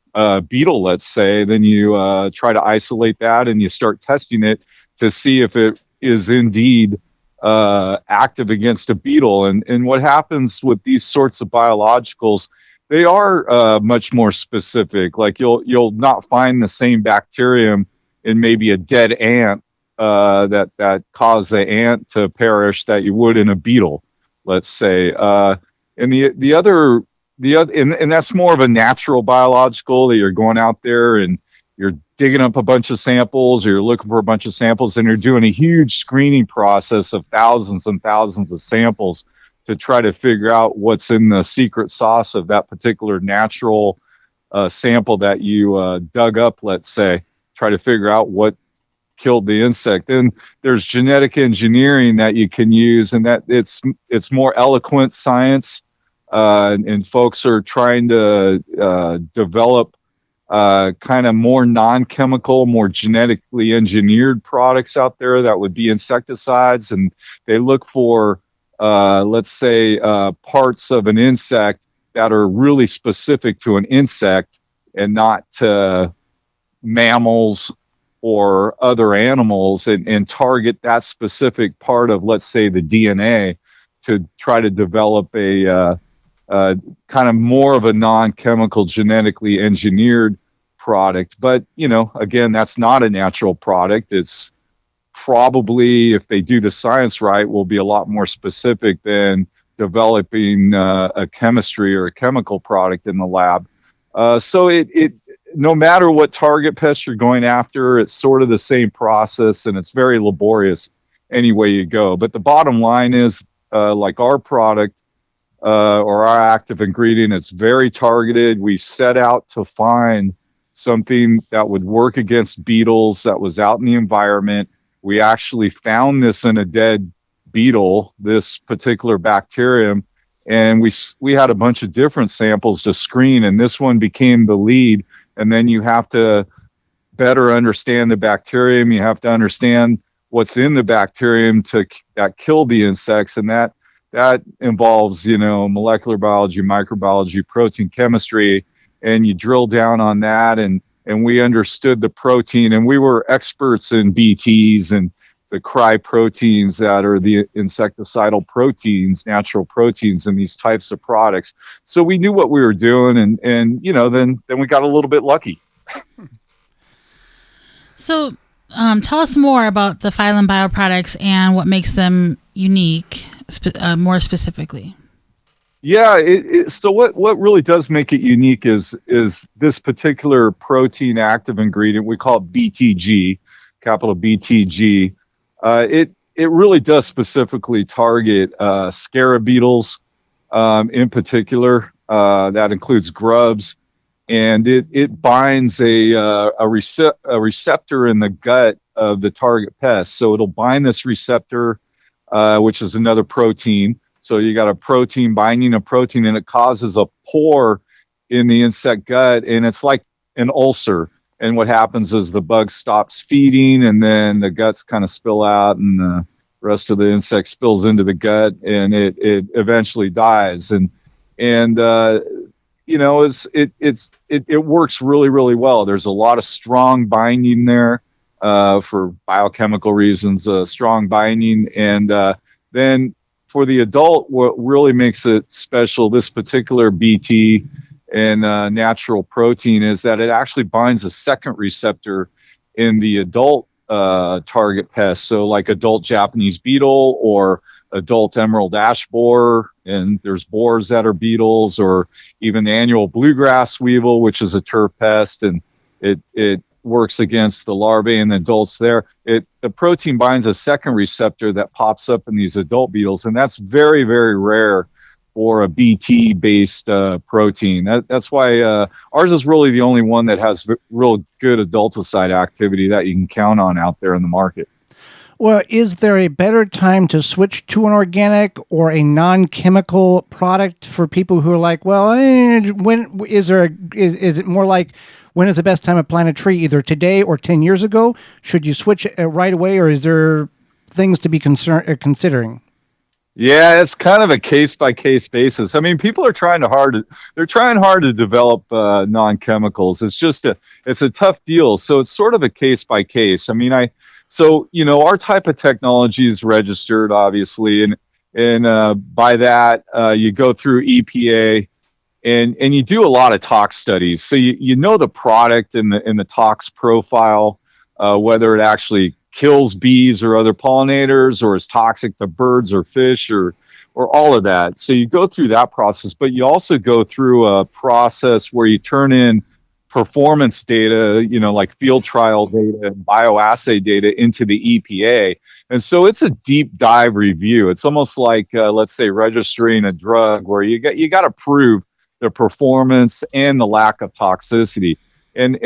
Speaker 5: beetle, let's say, then you try to isolate that and you start testing it to see if it is indeed active against a beetle. And what happens with these sorts of biologicals, they are much more specific. Like you'll not find the same bacterium in maybe a dead ant that caused the ant to perish that you would in a beetle, let's say. And the other, and that's more of a natural biological that you're going out there and you're digging up a bunch of samples, or you're looking for a bunch of samples, and you're doing a huge screening process of thousands and thousands of samples to try to figure out what's in the secret sauce of that particular natural sample that you dug up, let's say, try to figure out what killed the insect. Then there's genetic engineering that you can use, and that it's more eloquent science, and folks are trying to develop kind of more non-chemical, more genetically engineered products out there that would be insecticides, and they look for let's say parts of an insect that are really specific to an insect and not to mammals or other animals, and target that specific part of, let's say, the DNA to try to develop a kind of more of a non-chemical, genetically engineered product. But, again, that's not a natural product. It's probably, if they do the science right, will be a lot more specific than developing a chemistry or a chemical product in the lab. So it no matter what target pest you're going after, it's sort of the same process, and it's very laborious any way you go. But the bottom line is, like our product or our active ingredient, it's very targeted. We set out to find something that would work against beetles that was out in the environment. We actually found this in a dead beetle, this particular bacterium, and we had a bunch of different samples to screen, and this one became the lead. And then you have to better understand the bacterium. You have to understand what's in the bacterium that killed the insects, and that involves molecular biology, microbiology, protein chemistry, and you drill down on that. And we understood the protein, and we were experts in BTs and the cry proteins that are the insecticidal proteins, natural proteins in these types of products. So we knew what we were doing, and then we got a little bit lucky.
Speaker 4: So tell us more about the Phyllom bioproducts and what makes them unique, more specifically.
Speaker 5: Yeah, so what really does make it unique is this particular protein active ingredient. We call it BTG, capital BTG. It really does specifically target scarab beetles, in particular. That includes grubs, and it binds a receptor in the gut of the target pest. So it'll bind this receptor, which is another protein. So you got a protein binding a protein, and it causes a pore in the insect gut, and it's like an ulcer. And what happens is the bug stops feeding, and then the guts kind of spill out, and the rest of the insect spills into the gut, and it eventually dies. And it works really, really well. There's a lot of strong binding there for biochemical reasons, strong binding, and then for the adult, what really makes it special, this particular BT and natural protein, is that it actually binds a second receptor in the adult target pests. So like adult Japanese beetle or adult emerald ash borer, and there's borers that are beetles, or even the annual bluegrass weevil, which is a turf pest, and it works against the larvae and the adults there. The protein binds a second receptor that pops up in these adult beetles, and that's very, very rare for a BT based protein. That's why ours is really the only one that has real good adulticide activity that you can count on out there in the market.
Speaker 2: Well, is there a better time to switch to an organic or a non-chemical product for people who are like, well, when is it more like, when is the best time to plant a tree, either today or 10 years ago? Should you switch right away, or is there things to be considering?
Speaker 5: Yeah, it's kind of a case by case basis. I mean, people are trying hard to develop non-chemicals. It's a tough deal. So it's sort of a case by case. I mean, our type of technology is registered, obviously, and by that you go through EPA, and you do a lot of tox studies. So you know the product and the tox profile, whether it actually kills bees or other pollinators, or is toxic to birds or fish, or all of that. So you go through that process, but you also go through a process where you turn in performance data, like field trial data and bioassay data into the EPA. And so it's a deep dive review. It's almost like, let's say, registering a drug, where you got to prove the performance and the lack of toxicity. And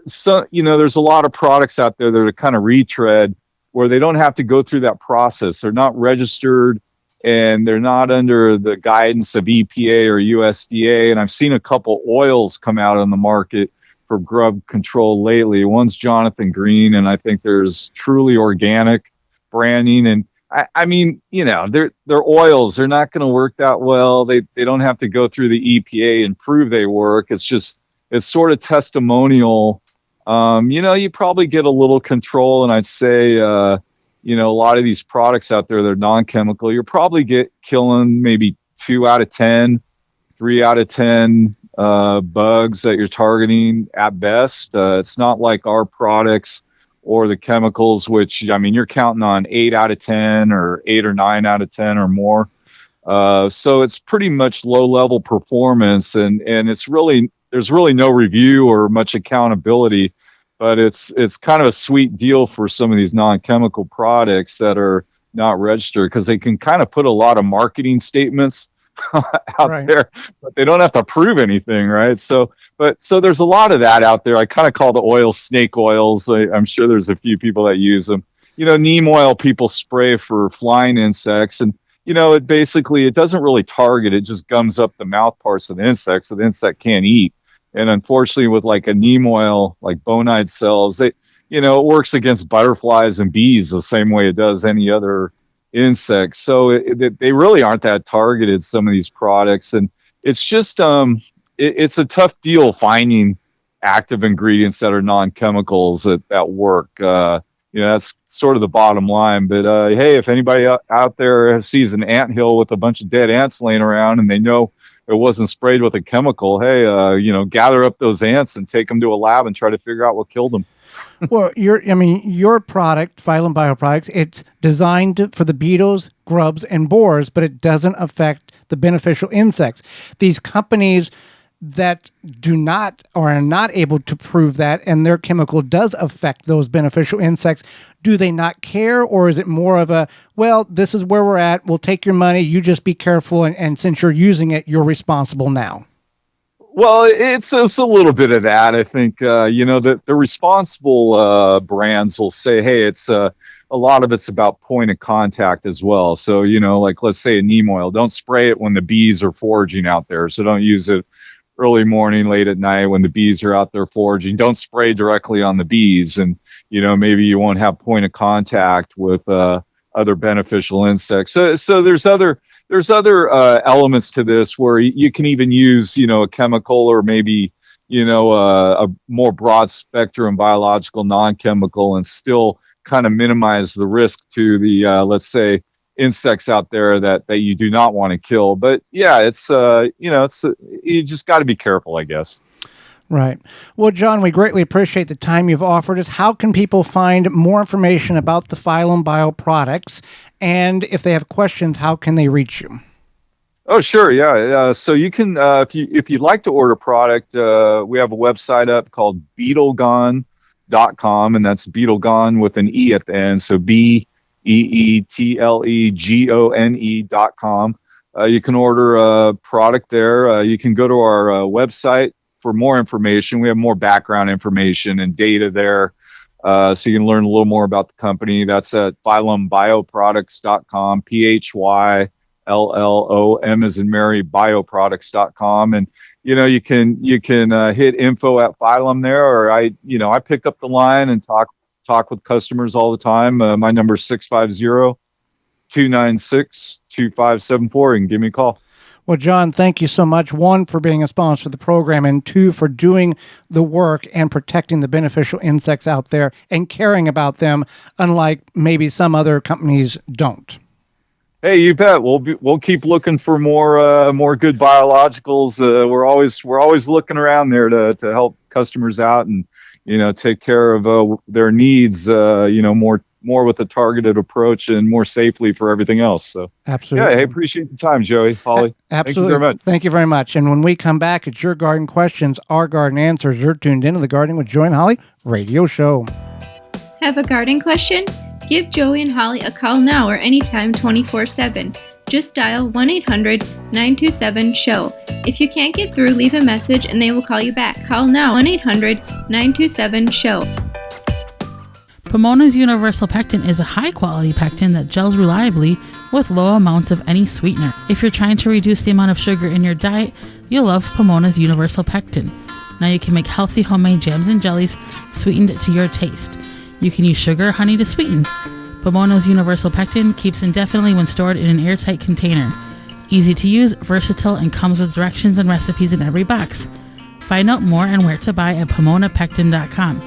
Speaker 5: so, there's a lot of products out there that are kind of retread, where they don't have to go through that process. They're not registered, and they're not under the guidance of EPA or USDA. And I've seen a couple oils come out on the market for grub control lately. One's Jonathan Green, and I think there's Truly Organic branding. And I mean, they're oils. They're not going to work that well. They don't have to go through the EPA and prove they work. It's sort of testimonial. You probably get a little control, and I'd say, a lot of these products out there that are non-chemical, you're probably killing maybe 2 out of 10, 3 out of 10 bugs that you're targeting at best. It's not like our products or the chemicals, which, I mean, you're counting on 8 out of 10 or 8 or 9 out of 10 or more. So it's pretty much low-level performance, and there's really no review or much accountability, but it's kind of a sweet deal for some of these non-chemical products that are not registered, because they can kind of put a lot of marketing statements out there, but they don't have to prove anything, right? So there's a lot of that out there. I kind of call the oils snake oils. I'm sure there's a few people that use them. Neem oil people spray for flying insects, and it doesn't really target. It just gums up the mouth parts of the insect, so the insect can't eat. And unfortunately, with like a neem oil, like bonide cells, it works against butterflies and bees the same way it does any other insect. So they really aren't that targeted, some of these products. And it's just, it's a tough deal finding active ingredients that are non-chemicals that work. That's sort of the bottom line. But hey, if anybody out there sees an anthill with a bunch of dead ants laying around, and they know it wasn't sprayed with a chemical, hey, gather up those ants and take them to a lab and try to figure out what killed them.
Speaker 2: Well, your product, Phyllom Bioproducts, it's designed for the beetles, grubs, and borers, but it doesn't affect the beneficial insects. These companies that do not or are not able to prove that, and their chemical does affect those beneficial insects, do they not care, or is it more of a, well, this is where we're at, we'll take your money, you just be careful, and since you're using it, you're responsible now?
Speaker 5: Well, it's a little bit of that. I think, the responsible brands will say, hey, it's a lot of it's about point of contact as well. So, like, let's say a neem oil, don't spray it when the bees are foraging out there. So don't use it early morning, late at night when the bees are out there foraging. Don't spray directly on the bees, and maybe you won't have point of contact with other beneficial insects. So there's other elements to this where you can even use a chemical, or maybe a more broad spectrum biological non-chemical, and still kind of minimize the risk to the let's say insects out there that you do not want to kill. But yeah, it's you just got to be careful, I guess.
Speaker 2: Right. Well, John, we greatly appreciate the time you've offered us. How can people find more information about the Phyllom bioproducts? And if they have questions, how can they reach you?
Speaker 5: Oh, sure. Yeah. So you can, if you'd like to order product, we have a website up called beetlegone.com, and that's Beetlegone with an E at the end. So BEETLEGONE.com. You can order a product there. You can go to our website for more information. We have more background information and data there. So you can learn a little more about the company. That's at PhyllomBioproducts.com, PHYLLOM as in Mary, bioproducts.com. And, you can hit info at Phyllom there, or I pick up the line and talk with customers all the time. My number is 650-296-2574. And give me a call.
Speaker 2: Well, John, thank you so much. One, for being a sponsor of the program, and two, for doing the work and protecting the beneficial insects out there and caring about them, unlike maybe some other companies don't.
Speaker 5: Hey, you bet. We'll keep looking for more good biologicals. We're always looking around there to help customers out and take care of their needs. More with a targeted approach and more safely for everything else. So
Speaker 2: absolutely.
Speaker 5: Yeah, I appreciate the time, Joey, Holly.
Speaker 2: Absolutely.
Speaker 5: Thank you very much.
Speaker 2: Thank you very much. And when we come back, it's Your Garden Questions, Our Garden Answers. You're tuned into the Gardening with Joey and Holly radio show.
Speaker 3: Have a garden question? Give Joey and Holly a call now or anytime 24/7. Just dial 1-800-927-SHOW. If you can't get through, leave a message and they will call you back. Call now, 1-800-927-SHOW.
Speaker 4: Pomona's Universal Pectin is a high-quality pectin that gels reliably with low amounts of any sweetener. If you're trying to reduce the amount of sugar in your diet, you'll love Pomona's Universal Pectin. Now you can make healthy homemade jams and jellies sweetened to your taste. You can use sugar or honey to sweeten. Pomona's Universal Pectin keeps indefinitely when stored in an airtight container. Easy to use, versatile, and comes with directions and recipes in every box. Find out more and where to buy at PomonaPectin.com.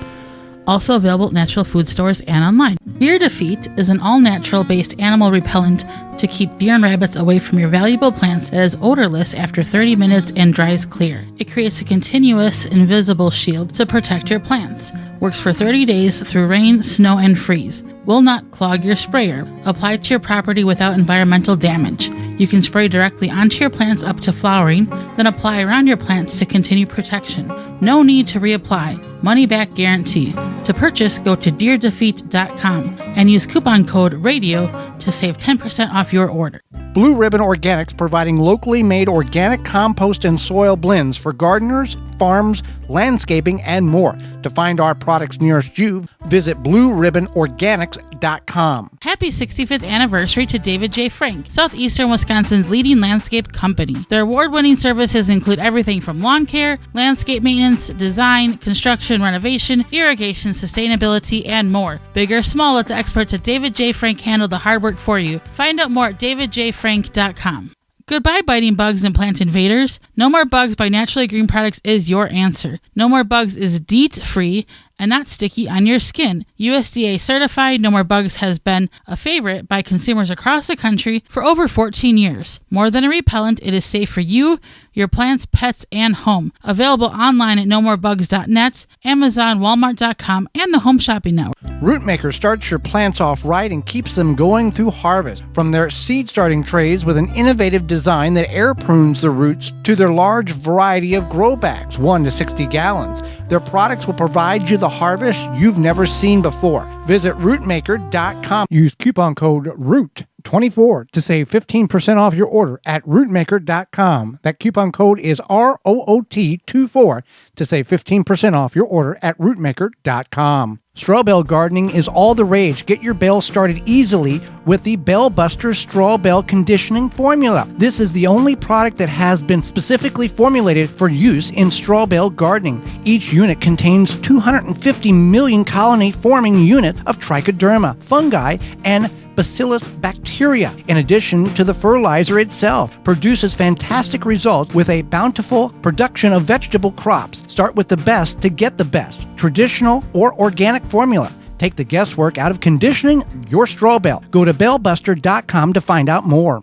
Speaker 4: Also available at natural food stores and online. Deer Defeat is an all-natural based animal repellent to keep deer and rabbits away from your valuable plants that is odorless after 30 minutes and dries clear. It creates a continuous, invisible shield to protect your plants. Works for 30 days through rain, snow, and freeze. Will not clog your sprayer. Apply to your property without environmental damage. You can spray directly onto your plants up to flowering, then apply around your plants to continue protection. No need to reapply. Money back guarantee. To purchase, go to deerdefeat.com and use coupon code RADIO to save 10% off your order.
Speaker 2: Blue Ribbon Organics, providing locally made organic compost and soil blends for gardeners, farms, landscaping, and more. To find our products nearest you, visit blueribbonorganics.com.
Speaker 4: Happy 65th anniversary to David J. Frank, Southeastern Wisconsin's leading landscape company. Their award-winning services include everything from lawn care, landscape maintenance, design, construction, renovation, irrigation, sustainability, and more. Big or small, let the experts at David J. Frank handle the hard work for you. Find out more at davidjfrank.com. Goodbye biting bugs and plant invaders. No More Bugs by Naturally Green Products is your answer. No More Bugs is DEET-free and not sticky on your skin. USDA certified, No More Bugs has been a favorite by consumers across the country for over 14 years. More than a repellent, it is safe for you, your plants, pets, and home. Available online at nomorebugs.net, Amazon, Walmart.com, and the Home Shopping Network.
Speaker 2: Rootmaker starts your plants off right and keeps them going through harvest. From their seed starting trays with an innovative design that air prunes the roots to their large variety of grow bags, 1 to 60 gallons. Their products will provide you the harvest you've never seen before. Visit rootmaker.com. Use coupon code ROOT24 to save 15% off your order at rootmaker.com. That coupon code is ROOT24 to save 15% off your order at rootmaker.com. Straw bale gardening is all the rage. Get your bale started easily with the Bale Buster Straw Bale Conditioning Formula. This is the only product that has been specifically formulated for use in straw bale gardening. Each unit contains 250 million colony-forming units of trichoderma, fungi, and Bacillus bacteria. In addition to the fertilizer itself, produces fantastic results with a bountiful production of vegetable crops. Start with the best to get the best, traditional or organic formula. Take the guesswork out of conditioning your straw bale. Go to balebuster.com to find out more.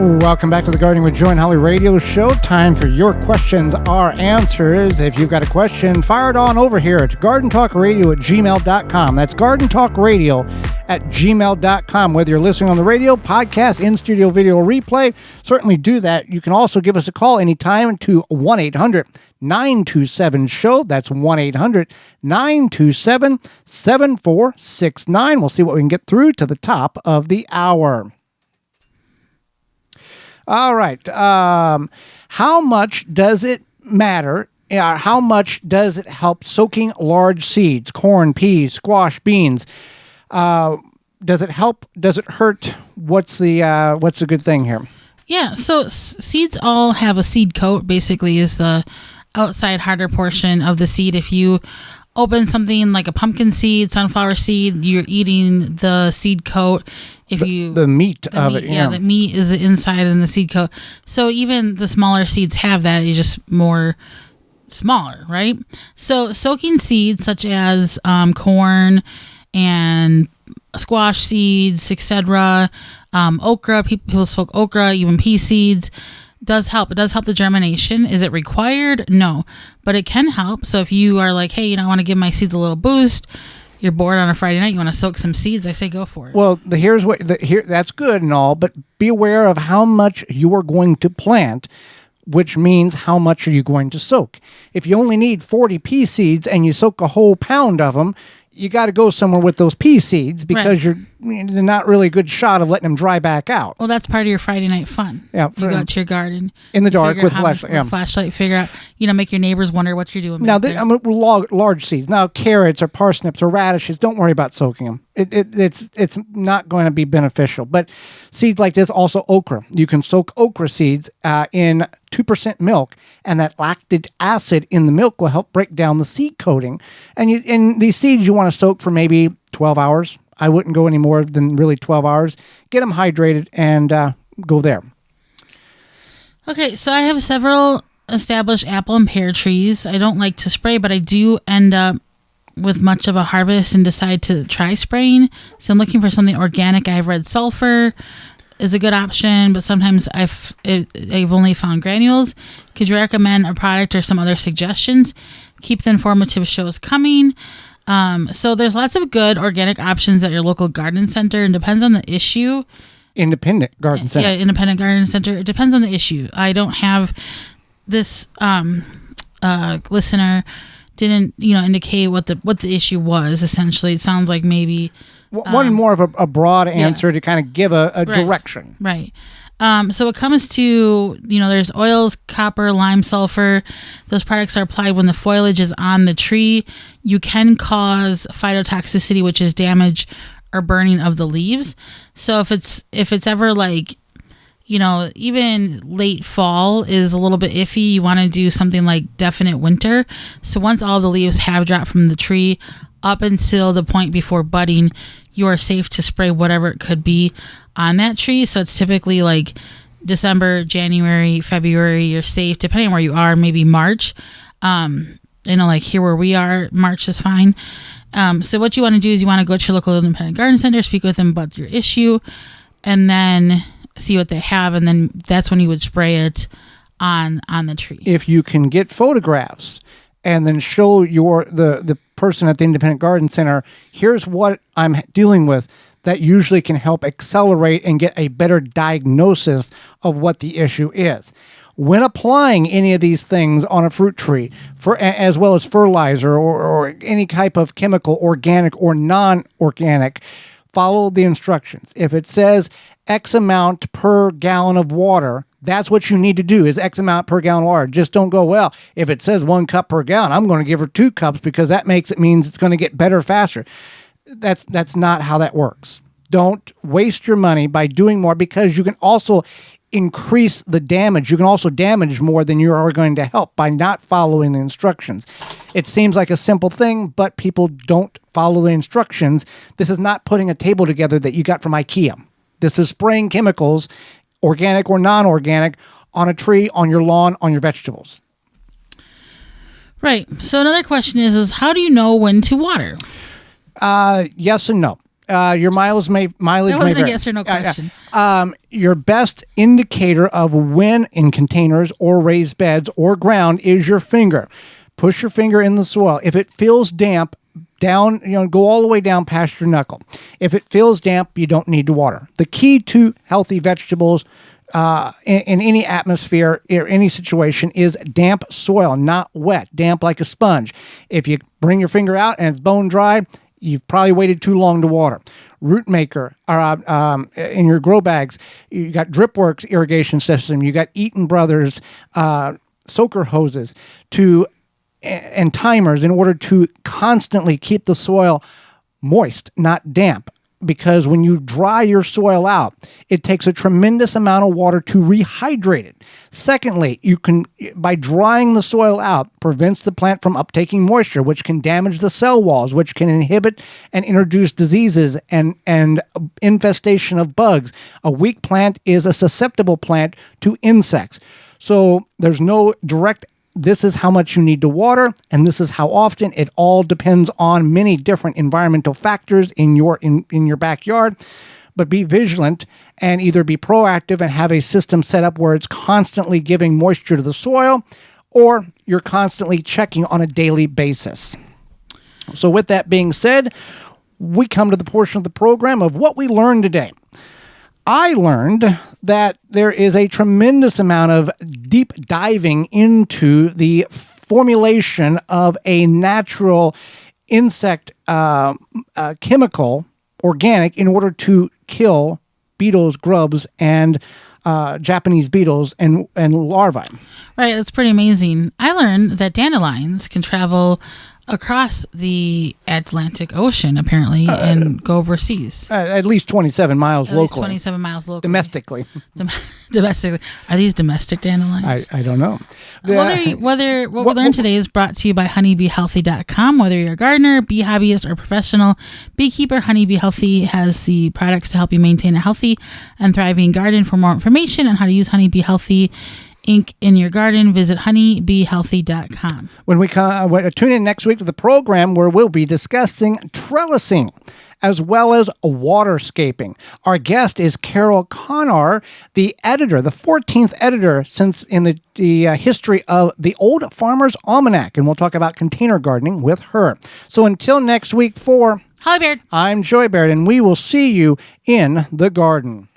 Speaker 2: Welcome back to the Gardening with Joe and Holly radio show. Time for your questions, our answers. If you've got a question, fire it on over here at gardentalkradio@gmail.com. That's gardentalkradio@gmail.com. Whether you're listening on the radio, podcast, in-studio video replay, certainly do that. You can also give us a call anytime to 1-800-927-SHOW. That's 1-800-927-7469. We'll see what we can get through to the top of the hour. All right. How much does it matter? How much does it help soaking large seeds, corn, peas, squash, beans? Does it help? Does it hurt? What's the good thing here?
Speaker 4: Yeah. So seeds all have a seed coat. Basically, is the outside harder portion of the seed. If you open something like a pumpkin seed, sunflower seed, you're eating the seed coat. If
Speaker 2: the meat of it,
Speaker 4: the meat is inside in the seed coat. So even the smaller seeds have that. It's just more smaller, right? So soaking seeds such as corn and squash seeds, etc., okra. People soak okra, even pea seeds. Does help. It does help the germination. Is it required? No, but it can help. So if you are like, hey, I want to give my seeds a little boost. You're bored on a Friday night, you want to soak some seeds, I say go for it.
Speaker 2: Well, that's good and all, but be aware of how much you are going to plant, which means how much are you going to soak. If you only need 40 pea seeds and you soak a whole pound of them, you got to go somewhere with those pea seeds because you're not really a good shot of letting them dry back out.
Speaker 4: Well, that's part of your Friday night fun.
Speaker 2: Yeah,
Speaker 4: you go out to your garden
Speaker 2: in the dark with flashlight.
Speaker 4: With flashlight, figure out, make your neighbors wonder what you're doing.
Speaker 2: Now, large seeds. Now, carrots or parsnips or radishes, don't worry about soaking them. It's not going to be beneficial. But seeds like this, also okra. You can soak okra seeds in 2% milk, and that lactic acid in the milk will help break down the seed coating. And these seeds you want to soak for maybe 12 hours. I wouldn't go any more than really 12 hours. Get them hydrated and go there.
Speaker 4: Okay, so I have several established apple and pear trees. I don't like to spray, but I do end up with much of a harvest and decide to try spraying. So I'm looking for something organic. I have red sulfur is a good option, but sometimes I've only found granules. Could you recommend a product or some other suggestions? Keep the informative shows coming. So there's lots of good organic options at your local garden center, and depends on the issue.
Speaker 2: Independent garden center.
Speaker 4: Yeah, independent garden center. It depends on the issue. I don't have this listener didn't indicate what the issue was. Essentially, it sounds like maybe
Speaker 2: one more of a broad answer to kind of give a direction.
Speaker 4: Right. So it comes to, there's oils, copper, lime, sulfur. Those products are applied when the foliage is on the tree. You can cause phytotoxicity, which is damage or burning of the leaves. So if it's ever like, even late fall is a little bit iffy. You want to do something like definite winter. So once all the leaves have dropped from the tree up until the point before budding, you are safe to spray whatever it could be on that tree. So it's typically like December, January, February, you're safe, depending on where you are, maybe March. Like here where we are, March is fine. So what you want to do is you want to go to your local independent garden center, speak with them about your issue, and then see what they have. And then that's when you would spray it on the tree.
Speaker 2: If you can get photographs and then show the person at the independent garden center, here's what I'm dealing with, that usually can help accelerate and get a better diagnosis of what the issue is. When applying any of these things on a fruit tree, as well as fertilizer or any type of chemical, organic or non-organic, follow the instructions. If it says X amount per gallon of water, that's what you need to do, is X amount per gallon of water. Just don't go, well, if it says 1 cup per gallon, I'm going to give her 2 cups because that means it's going to get better faster. That's not how that works. Don't waste your money by doing more, because you can also increase the damage. You can also damage more than you are going to help by not following the instructions. It seems like a simple thing, but people don't follow the instructions. This is not putting a table together that you got from IKEA. This is spraying chemicals, organic or non-organic, on a tree, on your lawn, on your vegetables.
Speaker 4: Right. So another question is how do you know when to water?
Speaker 2: Yes and no. Your mileage may
Speaker 4: That wasn't a
Speaker 2: vary.
Speaker 4: yes or no question.
Speaker 2: Your best indicator of when in containers or raised beds or ground is your finger. Push your finger in the soil. If it feels damp, down, go all the way down past your knuckle. If it feels damp, you don't need to water. The key to healthy vegetables in any atmosphere or any situation is damp soil, not wet, damp like a sponge. If you bring your finger out and it's bone dry, you've probably waited too long to water. Root maker, in your grow bags, you got Dripworks irrigation system, you got Eaton Brothers soaker hoses and timers in order to constantly keep the soil moist, not damp. Because when you dry your soil out, it takes a tremendous amount of water to rehydrate it. Secondly, you can, by drying the soil out, prevents the plant from uptaking moisture, which can damage the cell walls, which can inhibit and introduce diseases and infestation of bugs. A weak plant is a susceptible plant to insects. So there's no direct this is how much you need to water, and this is how often. It all depends on many different environmental factors in your backyard. But be vigilant and either be proactive and have a system set up where it's constantly giving moisture to the soil, or you're constantly checking on a daily basis. So with that being said, we come to the portion of the program of what we learned today. I learned that there is a tremendous amount of deep diving into the formulation of a natural insect chemical, organic, in order to kill beetles, grubs, and Japanese beetles and larvae.
Speaker 4: Right, that's pretty amazing. I learned that dandelions can travel across the Atlantic Ocean, apparently, and go overseas.
Speaker 2: At least 27 miles
Speaker 4: At least
Speaker 2: locally.
Speaker 4: 27 miles locally.
Speaker 2: Domestically.
Speaker 4: Domestically. Are these domestic dandelions?
Speaker 2: I don't know.
Speaker 4: What we learned today is brought to you by honeybeehealthy.com. Whether you're a gardener, bee hobbyist, or professional beekeeper, Honeybee Healthy has the products to help you maintain a healthy and thriving garden. For more information on how to use Honeybee Healthy Inc. in your garden, visit honeybeehealthy.com.
Speaker 2: When we tune in next week to the program where we'll be discussing trellising as well as waterscaping. Our guest is Carol Connar, the editor, the 14th editor since in the history of the Old Farmer's Almanac, and we'll talk about container gardening with her. So until next week, for
Speaker 4: Holly Baird.
Speaker 2: I'm Joy Baird, and we will see you in the garden.